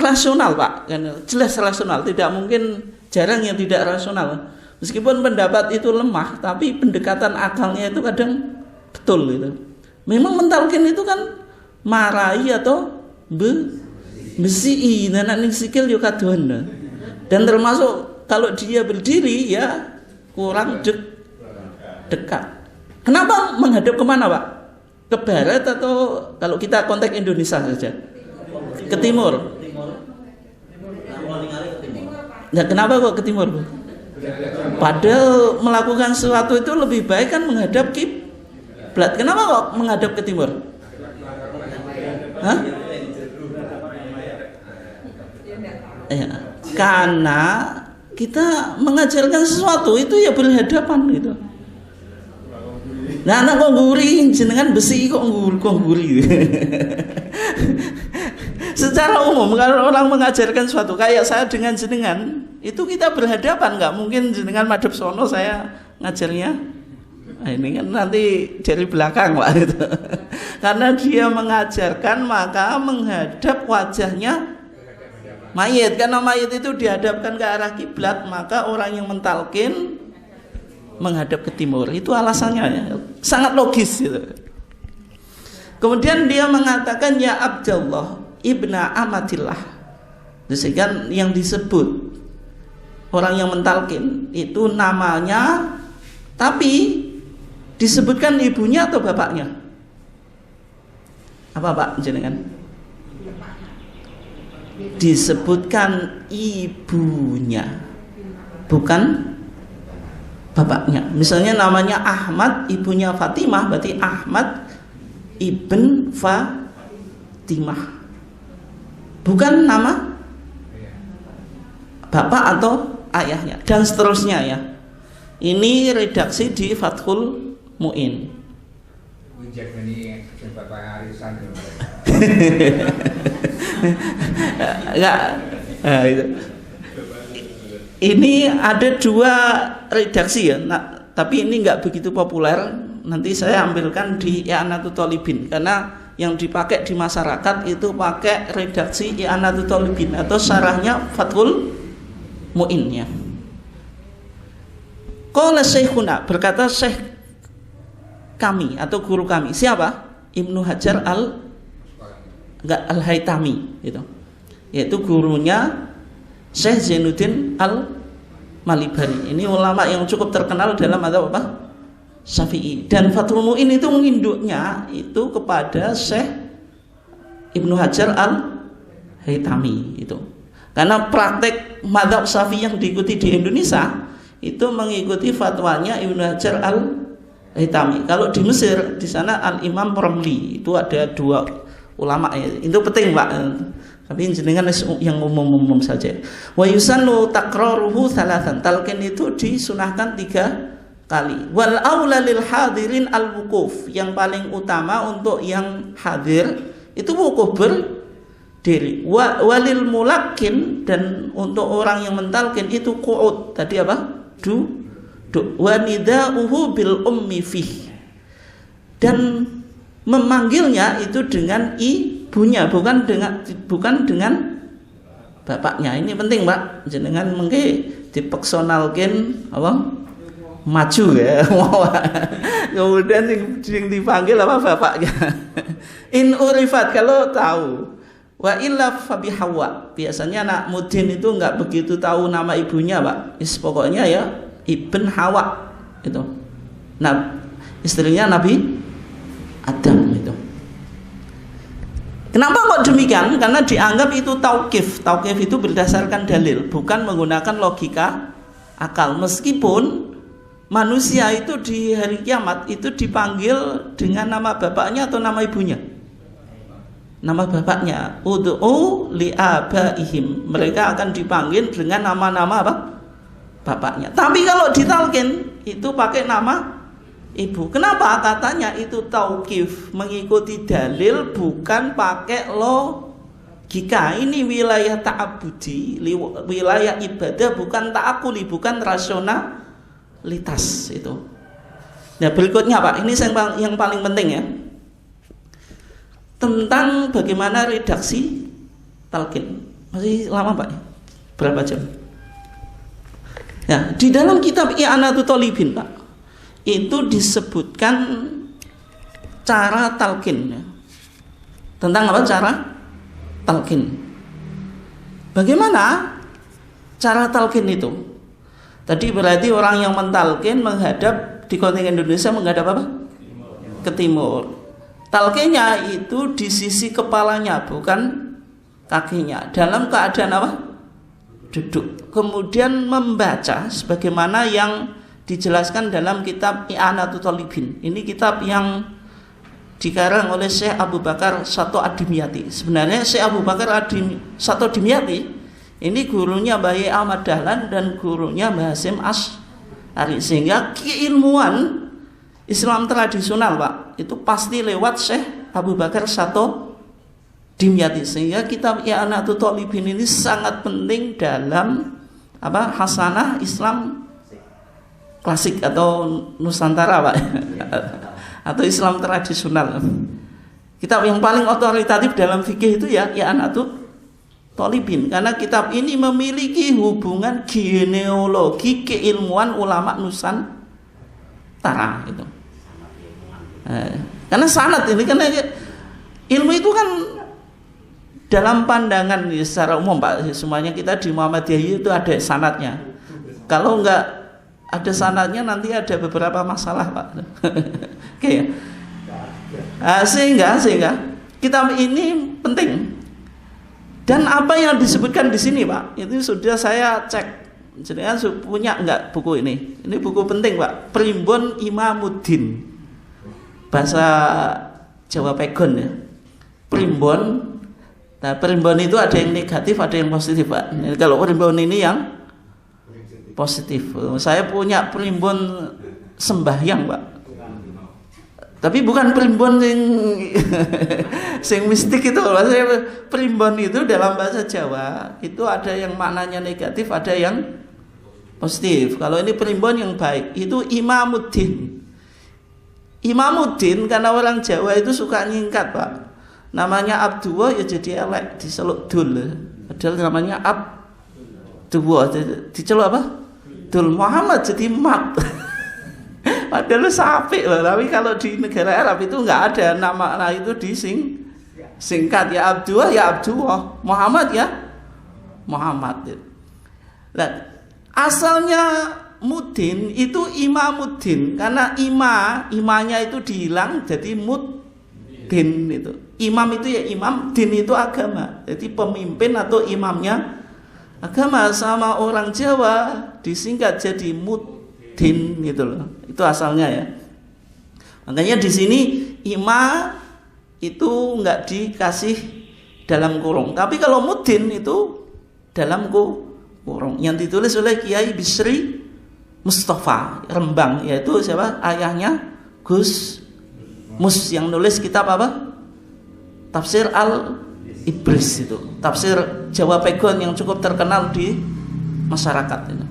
rasional, Pak. Jelas rasional, tidak mungkin, jarang yang tidak rasional. Meskipun pendapat itu lemah, tapi pendekatan akalnya itu kadang betul gitu. Memang mentalkin itu kan marai atau besi dan ning sikil yo kadoan. Dan termasuk kalau dia berdiri ya kurang dekat. Kenapa menghadap kemana, Pak? Ke barat atau kalau kita konteks Indonesia saja? Ke timur. Nah, kenapa kok ke timur, Bu? Padahal melakukan sesuatu itu lebih baik kan menghadap kiblat. Kenapa kok menghadap ke timur? Hah? Ya, karena kita mengajarkan sesuatu itu ya berhadapan gitu. Nah, anak kok nguri jenengan besi kok nguri. Secara umum kalau orang mengajarkan sesuatu kayak saya dengan jenengan, itu kita berhadapan, nggak mungkin jenengan madhep sono saya ngajarnya. Nah, ini kan nanti dari belakang, Pak gitu. Karena dia mengajarkan maka menghadap wajahnya mayit. Karena mayit itu dihadapkan ke arah kiblat, maka orang yang mentalkin menghadap ke timur. Itu alasannya ya. Sangat logis gitu. Kemudian dia mengatakan ya Abdullah ibna amatillah. Sehingga yang disebut orang yang mentalkin itu namanya, tapi disebutkan ibunya atau bapaknya? Apa, Pak jenengan? Disebutkan ibunya, bukan bapaknya. Misalnya namanya Ahmad, ibunya Fatimah, berarti Ahmad ibn Fatimah, bukan nama bapak atau ayahnya, dan seterusnya ya. Ini redaksi di Fathul Mu'in. Enggak. Nah, itu. Ini ada dua redaksi ya. Nah, tapi ini enggak begitu populer. Nanti saya ambilkan di I'anatul Thalibin, karena yang dipakai di masyarakat itu pakai redaksi I'anatul Thalibin atau syarahnya Fathul Mu'in ya. Qala Syekhuna, berkata Syekh kami atau guru kami. Siapa? Ibnu Hajar Al-Haytami gitu. Yaitu gurunya Syekh Zainuddin Al-Malibari. Ini ulama yang cukup terkenal dalam mazhab apa? Syafi'i. Dan Fathul Mu'in itu menginduknya itu kepada Syekh Ibnu Hajar Al-Haytami itu. Karena praktek mazhab Syafi'i yang diikuti di Indonesia itu mengikuti fatwanya Ibnu Hajar Al-Haytami. Kalau di Mesir di sana Al-Imam Ramli, itu ada dua ulama ya. Itu penting Pak. Tapi jenengan yang umum-umum saja. Wa yusannu takraruhu thalathan. Talqin itu disunahkan 3 kali. Wal aula lil hadirin al wuquf. Yang paling utama untuk yang hadir itu wukuf berdiri. Walil mulakin, dan untuk orang yang mentalkin itu qu'ud. Tadi apa? Duduk. Wa nida'uhu bil ummi fih. Dan memanggilnya itu dengan ibunya, bukan dengan bapaknya. Ini penting Pak, jenengan mengke dipersonalkan apa maju ya. Kemudian yang dipanggil apa bapaknya. In urifat, kalau tahu. Wa illa fabi Hawa. Biasanya anak mudin itu enggak begitu tahu nama ibunya Pak. Pokoknya ya Ibn Hawa itu. Nah, istrinya Nabi Adam itu. Kenapa kok demikian? Karena dianggap itu tauqif. Tauqif itu berdasarkan dalil, bukan menggunakan logika akal. Meskipun manusia itu di hari kiamat itu dipanggil dengan nama bapaknya atau nama ibunya. Nama bapaknya. Ud'u li abaihim. Mereka akan dipanggil dengan nama-nama apa? Bapaknya. Tapi kalau ditalkin itu pakai nama ibu. Kenapa? Katanya itu tauqif, mengikuti dalil, bukan pakai logika. Ini wilayah ta'abudi, wilayah ibadah, bukan ta'akuli, bukan rasionalitas itu. Nah, berikutnya Pak, ini yang paling penting ya, tentang bagaimana redaksi talqin. Masih lama Pak? Berapa jam? Ya, di dalam kitab I'anatul Thalibin Pak, itu disebutkan cara talqin. Tentang apa cara talqin? Bagaimana cara talqin itu? Tadi berarti orang yang mentalqin menghadap, di konteks Indonesia menghadap apa? Ke timur. Talqinnya itu di sisi kepalanya, bukan kakinya. Dalam keadaan apa? Duduk. Kemudian membaca sebagaimana yang dijelaskan dalam kitab I'anatul Thalibin. Ini kitab yang dikarang oleh Syekh Abu Bakar Sato Ad-Dimyati. Sebenarnya Syekh Abu Bakar Sato Ad-Dimyati ini gurunya Mbah Ahmad Dahlan dan gurunya Mbah Hasyim Asy'ari. Sehingga keilmuan Islam tradisional Pak itu pasti lewat Syekh Abu Bakar Sato Dimyati. Sehingga kitab I'anatul Thalibin ini sangat penting dalam apa? Hasanah Islam klasik atau Nusantara Pak, atau Islam tradisional. Kitab yang paling otoritatif dalam fikih itu ya I'anatul Thalibin, karena kitab ini memiliki hubungan genealogi keilmuan ulama Nusantara itu. Karena sanad ini, karena ilmu itu kan dalam pandangan secara umum Pak, semuanya kita di Muhammadiyah itu ada sanadnya. Kalau enggak ada sanadnya nanti ada beberapa masalah Pak. Oke. Sehingga kitab ini penting. Dan apa yang disebutkan di sini Pak, itu sudah saya cek. Jadi punya enggak buku ini? Ini buku penting Pak. Primbon Imamuddin. Bahasa Jawa Pegon ya. Primbon. Nah, primbon itu ada yang negatif, ada yang positif Pak. Kalau primbon ini yang positif. Saya punya primbon sembahyang Pak, tapi bukan primbon sing mistik itu. Maksudnya primbon itu dalam bahasa Jawa itu ada yang maknanya negatif, ada yang positif. Kalau ini primbon yang baik itu Imamuddin. Imamuddin karena orang Jawa itu suka nyingkat Pak. Namanya Abdullah ya jadi elek, diceluk Dul. Padahal namanya Abdullah, diceluk apa? Dul. Muhammad jadi Mat. Padahal sapi loh. Tapi kalau di negara Arab itu nggak ada nama itu disingkat, ya Abdullah ya Abdullah, Muhammad ya Muhammad. Nah, asalnya Mudin itu Imamuddin karena imanya itu dihilang jadi Muddin itu. Imam itu ya imam, din itu agama. Jadi pemimpin atau imamnya agama. Sama orang Jawa disingkat jadi Muddin gitu loh. Itu asalnya ya. Makanya di sini itu nggak dikasih dalam kurung. Tapi kalau mudin itu dalam kurung, yang ditulis oleh Kiai Bisri Mustafa Rembang, yaitu siapa? Ayahnya Gus Mus, yang nulis kitab apa? Tafsir Al-Ibris, itu tafsir Jawa Pegon yang cukup terkenal di masyarakat itu.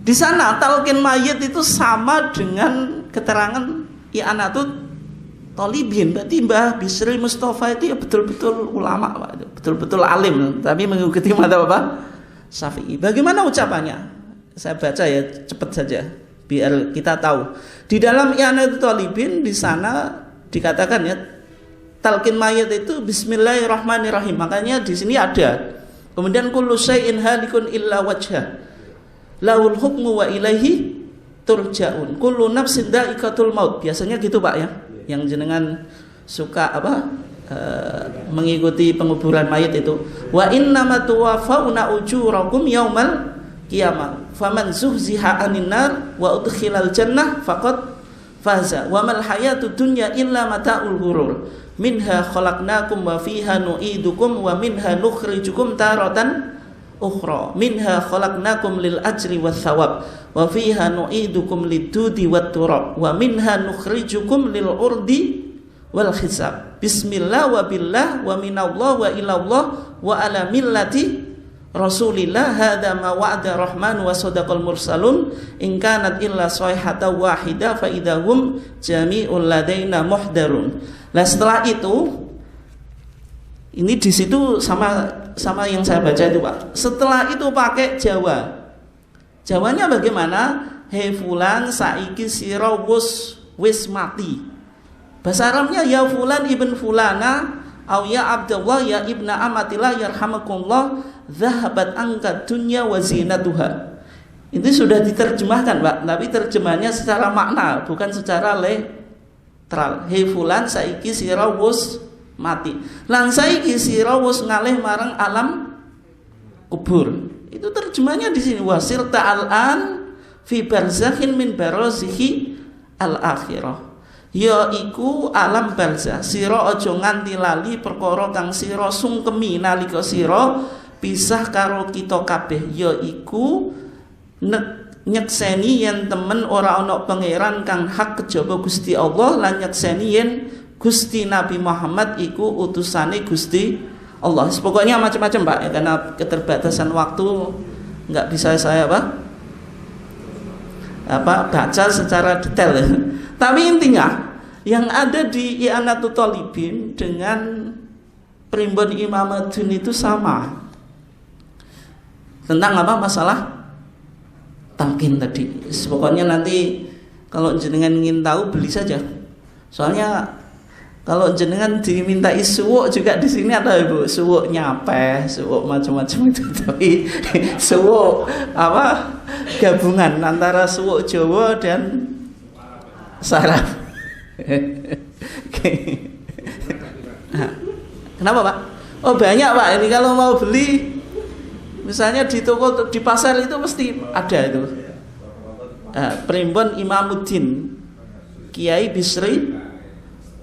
Di sana talqin mayit itu sama dengan keterangan i'anatut thalibin. Berarti Mbah Bisri Mustafa itu ya betul-betul ulama, Pak. Betul-betul alim, tapi mengikuti madzhab apa? Syafi'i. Bagaimana ucapannya? Saya baca ya, cepat saja biar kita tahu. Di dalam i'anatut thalibin di sana dikatakan ya, talqin mayit itu bismillahirrahmanirrahim. Makanya di sini ada. Kemudian kullu syai'in halikun illa wajhah. Lahul hukmu wa ilaihi turja'un. Kullu nafsin dha'iqatul maut. Biasanya gitu, Pak ya. Yang jenengan suka apa? Mengikuti penguburan mayit itu. Wa innama tuwaffawna ujurakum yaumal qiyamah. Faman zuhziha 'anil nar wa udkhilal jannah faqad faza. Wa mal hayatud dunya illa mata'ul ghurur. Minha khalaqnakum wa fiha nu'idukum wa minha nukhrijukum taratan ukhra. Minha khalaqnakum lil ajri wath thawab wa fiha nu'idukum lidudi wat turab wa minha nukhrijukum lil urdi wal hisab. Bismillah wa billah wa minallah wa ilallah wa ala millati Rasulillah. Hadza ma wa'ada rahman wa sadaqal mursalun in kanat illa sayhatan wahida fa idahum jami'ul ladaina muhdarun. Nah setelah itu, ini di situ sama yang saya baca itu, Pak. Setelah itu pakai Jawa. Jawanya bagaimana? He fulan saiki sira wis mati. Bahasa Arabnya ya fulan ibn fulana au ya Abdullah ya ibna amatillah yarhamakumullah zahabat angkat dunya wa zinatuha. Itu sudah diterjemahkan, Pak, tapi terjemahannya secara makna, bukan secara letral. He fulan saiki sira wis mati. Lan saiki sira wis ngalih marang alam kubur. Itu terjemahnya di sini, wasil ta'al-an fi barzakhin min barazikhi al-akhirah. Ya iku alam barzah, sira aja nganti lali perkara kang sira sungkemi nalika sira pisah karo kita kabeh, ya iku nyekseni yen temen ora ana pangeran kang hak kejaba Gusti Allah, lan nyekseni yen Gusti Nabi Muhammad iku utusane Gusti Allah. Pokoknya macam-macam, Pak, ya, karena keterbatasan waktu nggak bisa saya baca secara detail ya. Tapi intinya yang ada di i'anatut thalibin dengan primbon Imamuddin itu sama. Tentang apa? Masalah talqin tadi. Pokoknya nanti kalau jenengan ingin tahu beli saja. Soalnya kalau jenengan dimintai suwuk juga di sini ada, Ibu, suwuk nyapeh, suwuk macam-macam itu. Tapi suwuk apa? Gabungan antara suwuk Jawa dan saraf. Kenapa, Pak? Oh banyak, Pak. Ini kalau mau beli, misalnya di toko, di pasar itu mesti ada itu. Primbon Imamuddin Kiai Bisri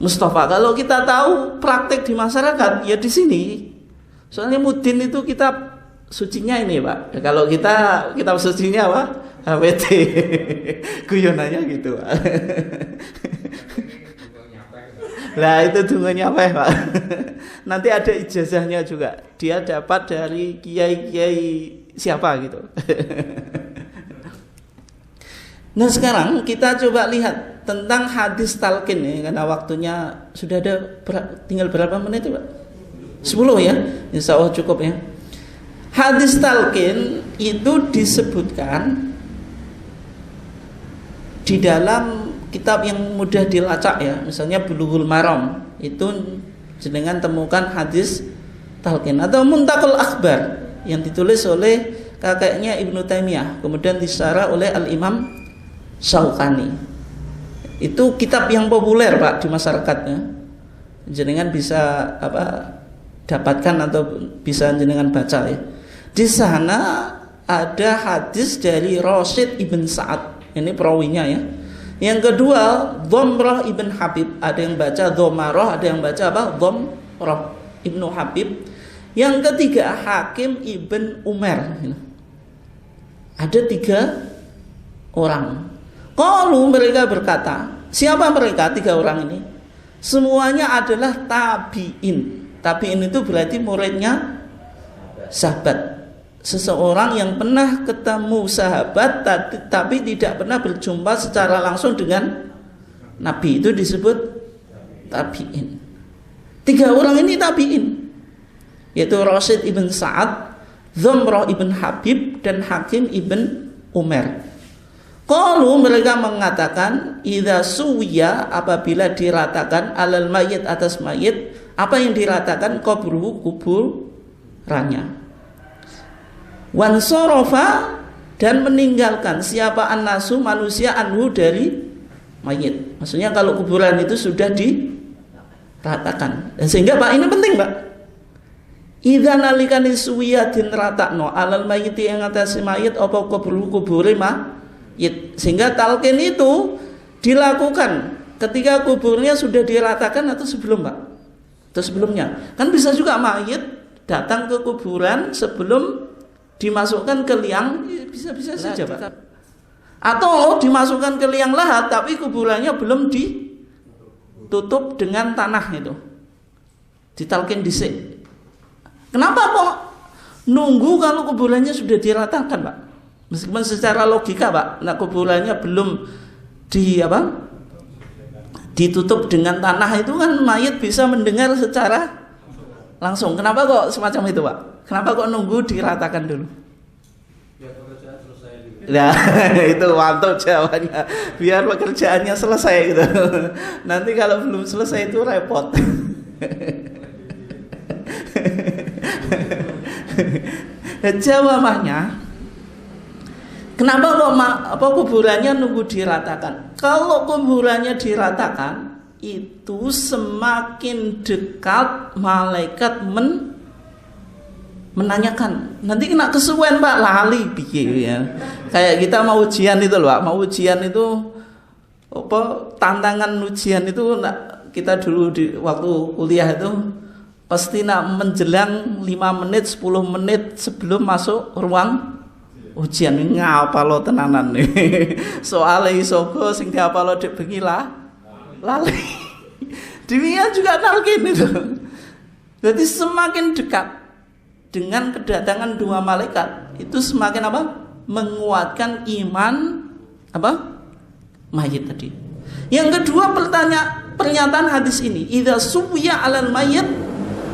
Mustafa. Kalau kita tahu praktek di masyarakat, ya di sini. Soalnya Mudin itu kitab sucinya ini, Pak. Kalau kitab sucinya apa? HWT. Guyonannya gitu, Pak. Lah itu dungannya apa, Pak? Nanti ada ijazahnya juga. Dia dapat dari kiai-kiai siapa gitu. Nah sekarang kita coba lihat tentang hadis talqin ya, karena waktunya sudah ada tinggal berapa menit, Pak? 10 ya, insya Allah cukup ya. Hadis talqin itu disebutkan di dalam kitab yang mudah dilacak ya, misalnya Bulughul Maram, itu jenengan temukan hadis talqin, atau Muntakul Akhbar yang ditulis oleh kakeknya Ibnu Taimiyah, kemudian disyarah oleh Al-Imam Syaukani. Itu kitab yang populer, Pak, di masyarakatnya. Jenengan bisa dapatkan atau bisa jenengan baca ya. Di sana ada hadis dari Rasyid ibn Sa'ad, ini perawinya ya, Yang kedua, Dhamrah ibn Habib. Ada yang baca Dhomarah, ada yang baca apa? Dhamrah ibnu Habib. Yang ketiga, Hakim ibn Umar. Ada 3 orang. Qalu, mereka berkata, siapa mereka 3 orang ini? Semuanya adalah tabi'in. Tabi'in itu berarti muridnya sahabat. Seseorang yang pernah ketemu sahabat tapi tidak pernah berjumpa secara langsung dengan Nabi, itu disebut tabi'in. 3 orang ini tabi'in, yaitu Rasyid ibn Sa'ad, Dhamrah ibn Habib, dan Hakim ibn Umar. Qalu, mereka mengatakan, idza suwiya, apabila diratakan, alal mayit, atas mayit. Apa yang diratakan? Qabruhu, kuburannya. Wansorofa, dan meninggalkan siapa an-nasu, manusia, anhu, dari mayit. Maksudnya kalau kuburan itu sudah diratakan. Dan sehingga Pak, ini penting Pak, idza nalikani suwiyatin ratakno alal mayiti yang atas mayit apa kubure mayit. Sehingga talqin itu dilakukan ketika kuburnya sudah diratakan atau sebelum Pak? Atau sebelumnya. Kan bisa juga mayit datang ke kuburan sebelum dimasukkan ke liang, bisa saja Pak. Atau dimasukkan ke liang lahat tapi kuburannya belum ditutup dengan tanah itu, ditalkin disik. Kenapa kok nunggu kalau kuburannya sudah diratakan Pak? Meskipun secara logika Pak, nah kuburannya belum ditutup dengan tanah, itu kan mayit bisa mendengar secara langsung. Kenapa kok semacam itu Pak? Kenapa kok nunggu diratakan dulu? Biar pekerjaan selesai dulu. Nah, itu mantap jawabannya. Biar pekerjaannya selesai gitu. Nanti kalau belum selesai itu repot. Jawabannya, kenapa kok kuburannya nunggu diratakan? Kalau kuburannya diratakan, itu semakin dekat malaikat menanyakan. Nanti kena kesuwen Pak, lali piye ya. Kayak kita mau ujian itu loh Pak, mau ujian itu tantangan ujian itu kita dulu di waktu kuliah itu pasti menjelang 5 menit 10 menit sebelum masuk ruang ujian. Ngapa lo tenanan nih. Soale isogo sing diapalo dek bengi lali. Demikian juga talqin itu. Jadi semakin dekat dengan kedatangan 2 malaikat, itu semakin menguatkan iman mayit tadi. Yang kedua, pernyataan hadis ini, idza suwiya 'alal mayyit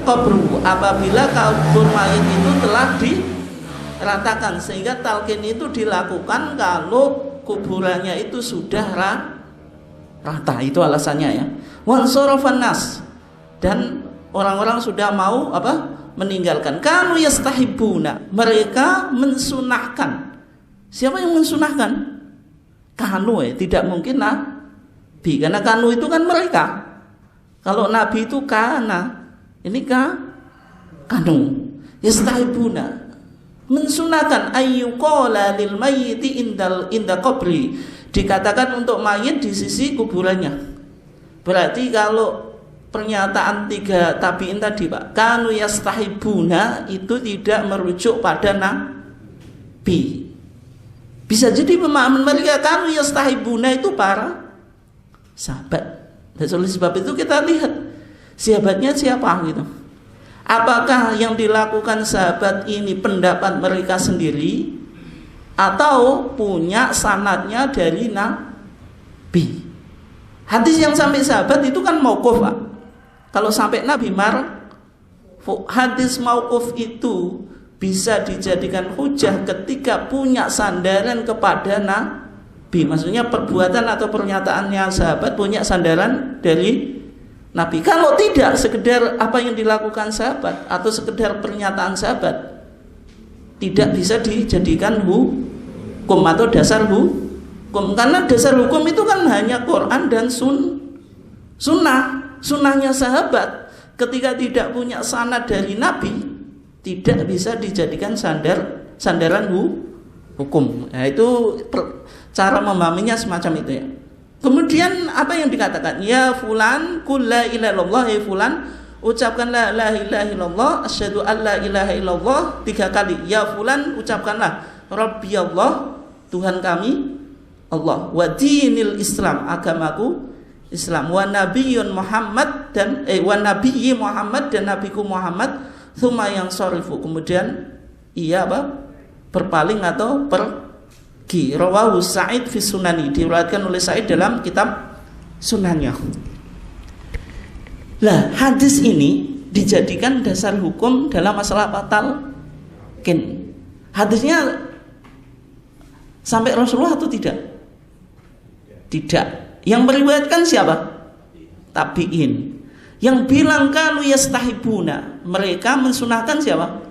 qabruhu, apabila kubur mayit itu telah diratakan, sehingga talqin itu dilakukan kalau kuburannya itu sudah rata, itu alasannya ya. Wansarafan nas, dan orang-orang sudah mau meninggalkan. Kanu yastahibuna, mereka mensunahkan. Siapa yang mensunahkan? Kanu tidak mungkin nabi, karena kanu itu kan mereka. Kalau nabi itu kana, ini kanu. Yastahibuna, mensunahkan ayyuqala lil mayyiti inda qabri, dikatakan untuk mayit di sisi kuburannya. Berarti kalau pernyataan 3 tabi'in tadi Pak, kanu yastahibuna, itu tidak merujuk pada nabi. Bisa jadi pemahaman mereka kanu yastahibuna itu para sahabat. Dan oleh sebab itu kita lihat sahabatnya siapa gitu. Apakah yang dilakukan sahabat ini pendapat mereka sendiri atau punya sanadnya dari nabi? Hadis yang sampai sahabat itu kan mauquf Pak. Kalau sampai Nabi hadis mauquf itu bisa dijadikan hujah ketika punya sandaran kepada Nabi. Maksudnya perbuatan atau pernyataannya sahabat punya sandaran dari Nabi. Kalau tidak, sekedar apa yang dilakukan sahabat atau sekedar pernyataan sahabat, tidak bisa dijadikan hukum atau dasar hukum. Karena dasar hukum itu kan hanya Quran dan sunnah. Sunnahnya sahabat ketika tidak punya sanad dari Nabi, tidak bisa dijadikan sandaran hukum. Nah, itu cara memahaminya semacam itu ya. Kemudian apa yang dikatakan? Ya fulan qul la ilaha illallah, ya fulan ucapkan la ilaha illallah, asyhadu an la ilaha illallah 3 kali. Ya fulan ucapkanlah Rabbi Allah, Tuhan kami Allah, wa dinil Islam, agamaku Islam, wa nabiyyun Muhammad dan wa nabiyyi Muhammad dan nabiku Muhammad, tsumma yang sorifu, kemudian ia apa? Berpaling atau pergi. Rawahu Sa'id fi Sunani, diriwayatkan oleh Sa'id dalam kitab Sunannya. Lah, hadis ini dijadikan dasar hukum dalam masalah talqin. Hadisnya sampai Rasulullah atau tidak? Tidak. Yang meriwayatkan siapa? Tabi'in. Yang bilang kanu yastahibuna, mereka mensunahkan siapa?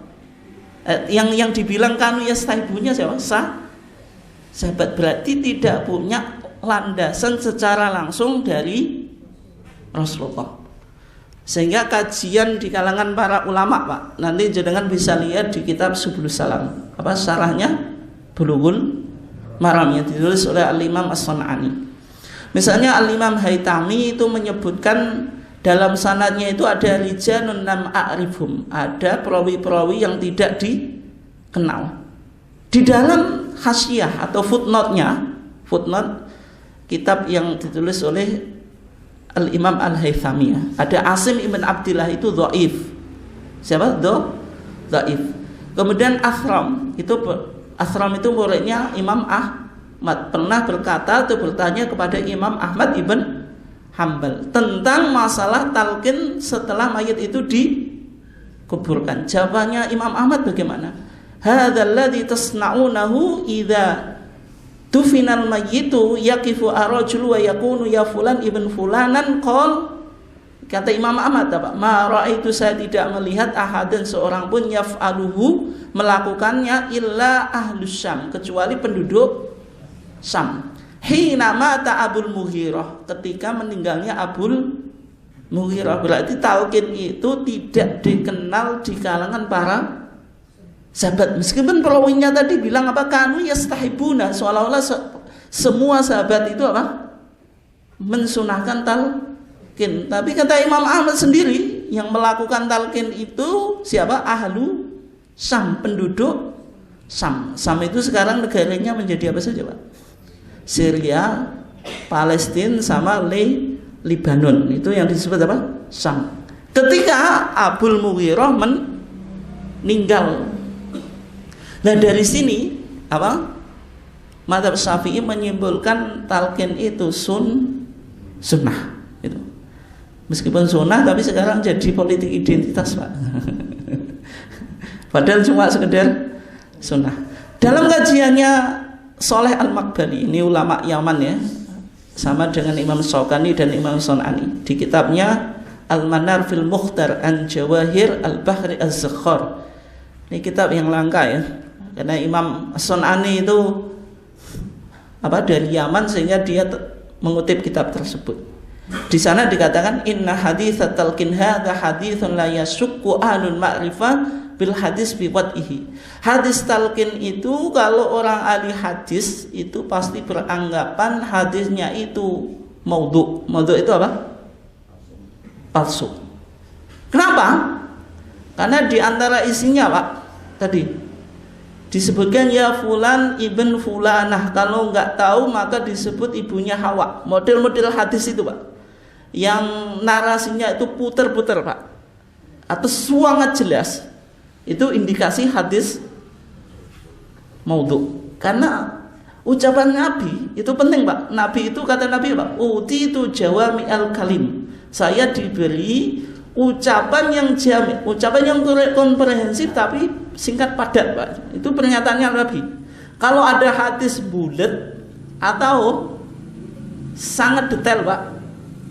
Yang dibilang kanu yastahibunya siapa? Sahabat, berarti tidak punya landasan secara langsung dari Rasulullah. Sehingga kajian di kalangan para ulama, Pak, nanti jenengan bisa lihat di kitab Subulus Salam, apa syarahnya Bulughul Maram yang ditulis oleh Al-Imam As-San'ani. Misalnya Al-Imam Haytami itu menyebutkan dalam sanadnya itu ada rijalun lam a'rifhum, ada perawi-perawi yang tidak dikenal. Di dalam hasyiah atau footnote kitab yang ditulis oleh Al-Imam Al-Haythami, ada Asim ibn Abdillah itu dhaif. Siapa? Dhaif. Kemudian Athram itu muridnya Imam Ahmad, pernah berkata atau bertanya kepada Imam Ahmad ibn Hanbal tentang masalah talqin setelah mayit itu dikuburkan. Jawabannya Imam Ahmad bagaimana? Hadzal ladzi tasna'unahu idza tufinal mayyitu yaqifu ar-rajulu wa yakunu ya fulan ibn fulanan qol. Kata Imam Ahmad apa? Ma raaitu, saya tidak melihat ahadan seorang pun yaf'aluhu, melakukannya, illa ahlus Syam, kecuali penduduk Syam. Hina mata Abul Mughirah, ketika meninggalnya Abul Mughirah. Berarti talqin itu tidak dikenal di kalangan para sahabat. Meskipun perawinya tadi bilang apa? Kanu yastahibuna, seolah-olah semua sahabat itu apa? Mensunahkan talqin. Tapi kata Imam Ahmad sendiri, yang melakukan talqin itu siapa? Ahlu Syam, penduduk Syam. Syam itu sekarang negaranya menjadi apa saja, Pak? Syria, Palestina, sama Libanon. Itu yang disebut apa? Syam. Ketika Abul Mughirah meninggal. Nah, dari sini apa? Mazhab Syafi'i menyimpulkan talqin itu sunnah. Itu. Meskipun sunnah, tapi sekarang jadi politik identitas, Pak. Padahal cuma sekedar sunnah. Dalam kajiannya Sholeh Al-Makbari, ini ulama Yaman ya, sama dengan Imam Syaukani dan Imam San'ani, di kitabnya Al-Manar fil Mukhtar an Jawahir Al-Bahri Az-Zakhar. Ini kitab yang langka ya, karena Imam San'ani itu apa, dari Yaman, sehingga dia mengutip kitab tersebut. Di sana dikatakan inna hadits talqin hadza haditsun la yashukku ahlul ma'rifah bil hadis biwad'ihi. Hadis talqin itu kalau orang ahli hadis itu pasti beranggapan hadisnya itu maudhu. Maudhu itu apa? Palsu. Kenapa? Karena di antara isinya, Pak, tadi disebutkan ya fulan ibn fulanah. Kalau nggak tahu maka disebut ibunya Hawa. Model-model hadis itu, Pak, yang narasinya itu puter-puter, Pak, atau sangat jelas, itu indikasi hadis maudhu. Karena ucapan Nabi itu penting, Pak. Nabi itu, kata Nabi, Pak, uti itu jawami al-kalim, saya diberi ucapan yang jami, ucapan yang komprehensif tapi singkat padat, Pak. Itu pernyataannya Nabi. Kalau ada hadis bulat atau sangat detail, Pak,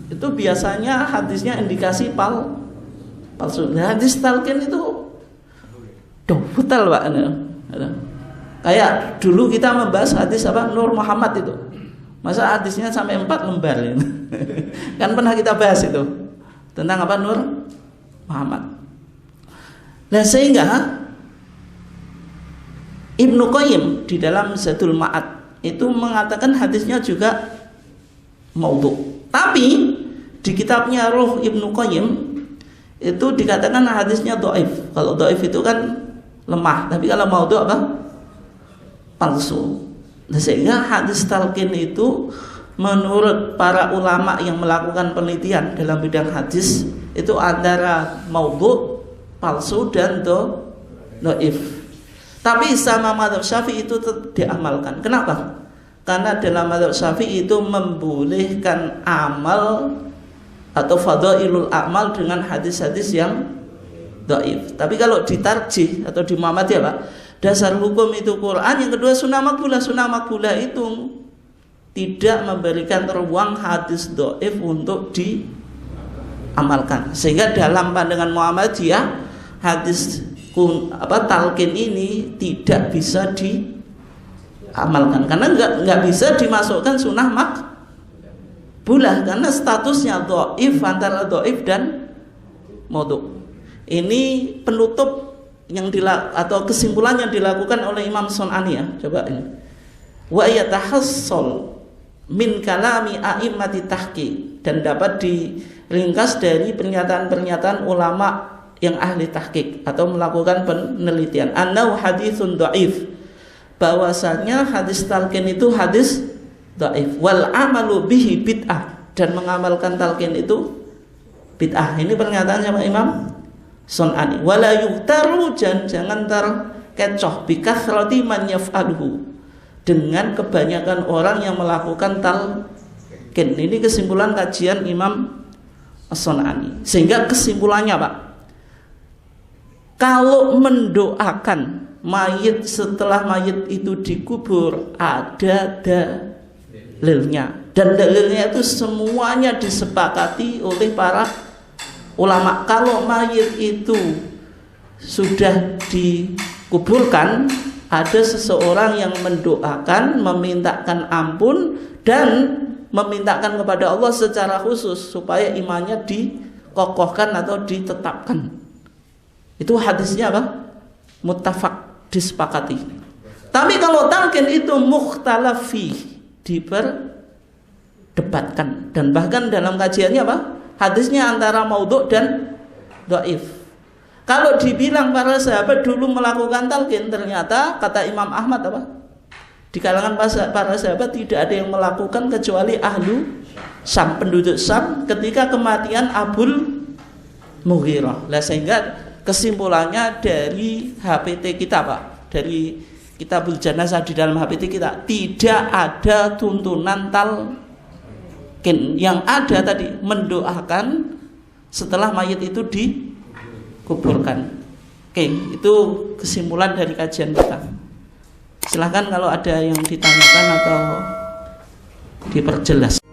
itu biasanya hadisnya indikasi palsu. Hadis talqin itu betul, Pak. Kayak dulu kita membahas hadis apa, Nur Muhammad itu, masa hadisnya sampai 4 lembar ya? Kan pernah kita bahas itu tentang apa, Nur Muhammad. Nah, sehingga Ibnu Qayyim di dalam Zadul Ma'ad itu mengatakan hadisnya juga maudhu. Tapi di kitabnya Ruh Ibnu Qayyim itu dikatakan hadisnya dhaif. Kalau dhaif itu kan lemah, tapi kalau maudhu apa? Palsu. Nah, sehingga hadis talqin itu menurut para ulama yang melakukan penelitian dalam bidang hadis itu antara maudhu, palsu dan dhaif. Tapi sama mazhab Syafi'i itu diamalkan. Kenapa? Karena dalam mazhab Syafi'i itu membolehkan amal atau fadhailul amal dengan hadis-hadis yang dhaif. Tapi kalau ditarjih atau di Muhammadiyah Pak, dasar hukum itu Quran, yang kedua sunnah makbulah. Sunnah makbulah itu tidak memberikan ruang hadis dhaif untuk diamalkan. Sehingga dalam pandangan Muhammadiyah hadis talqin ini tidak bisa diamalkan karena nggak bisa dimasukkan sunnah makbulah karena statusnya dhaif, antara dhaif dan maudhu. Ini penutup yang atau kesimpulan yang dilakukan oleh Imam Sun'ani ya. Coba ini. Wa yatahassal min kalami a'immati tahqiq, dan dapat diringkas dari pernyataan-pernyataan ulama yang ahli tahqiq atau melakukan penelitian. Annahu haditsun dhaif, bahwasanya hadis talqin itu hadis dhaif. Wal amalu bihi bid'ah, dan mengamalkan talqin itu bid'ah. Ini pernyataan sama Imam Sun'ani. Wala yuktaru, jangan terkecoh bikathrati man yaf'aluhu, dengan kebanyakan orang yang melakukan talqin. Ini kesimpulan kajian Imam As-Sun'ani. Sehingga kesimpulannya Pak, kalau mendoakan mayit setelah mayit itu dikubur ada dalilnya, dan dalilnya itu semuanya disepakati oleh para ulama. Kalau mayit itu sudah dikuburkan, ada seseorang yang mendoakan, memintakan ampun dan memintakan kepada Allah secara khusus supaya imannya dikokohkan atau ditetapkan. Itu hadisnya apa? Muttafaq, disepakati. Tapi kalau talqin itu mukhtalaf fi, diperdebatkan, dan bahkan dalam kajiannya apa? Hadisnya antara maudhu dan dhaif. Kalau dibilang para sahabat dulu melakukan talqin, ternyata kata Imam Ahmad apa? Di kalangan para sahabat tidak ada yang melakukan kecuali ahlu Syam, penduduk Syam ketika kematian Abul Mughirah. Lah sehingga kesimpulannya dari HPT kita Pak, dari Kitabul Janazah di dalam HPT kita, tidak ada tuntunan talqin. Yang ada tadi mendoakan setelah mayit itu dikuburkan. Oke, itu kesimpulan dari kajian kita. Silahkan kalau ada yang ditanyakan atau diperjelas.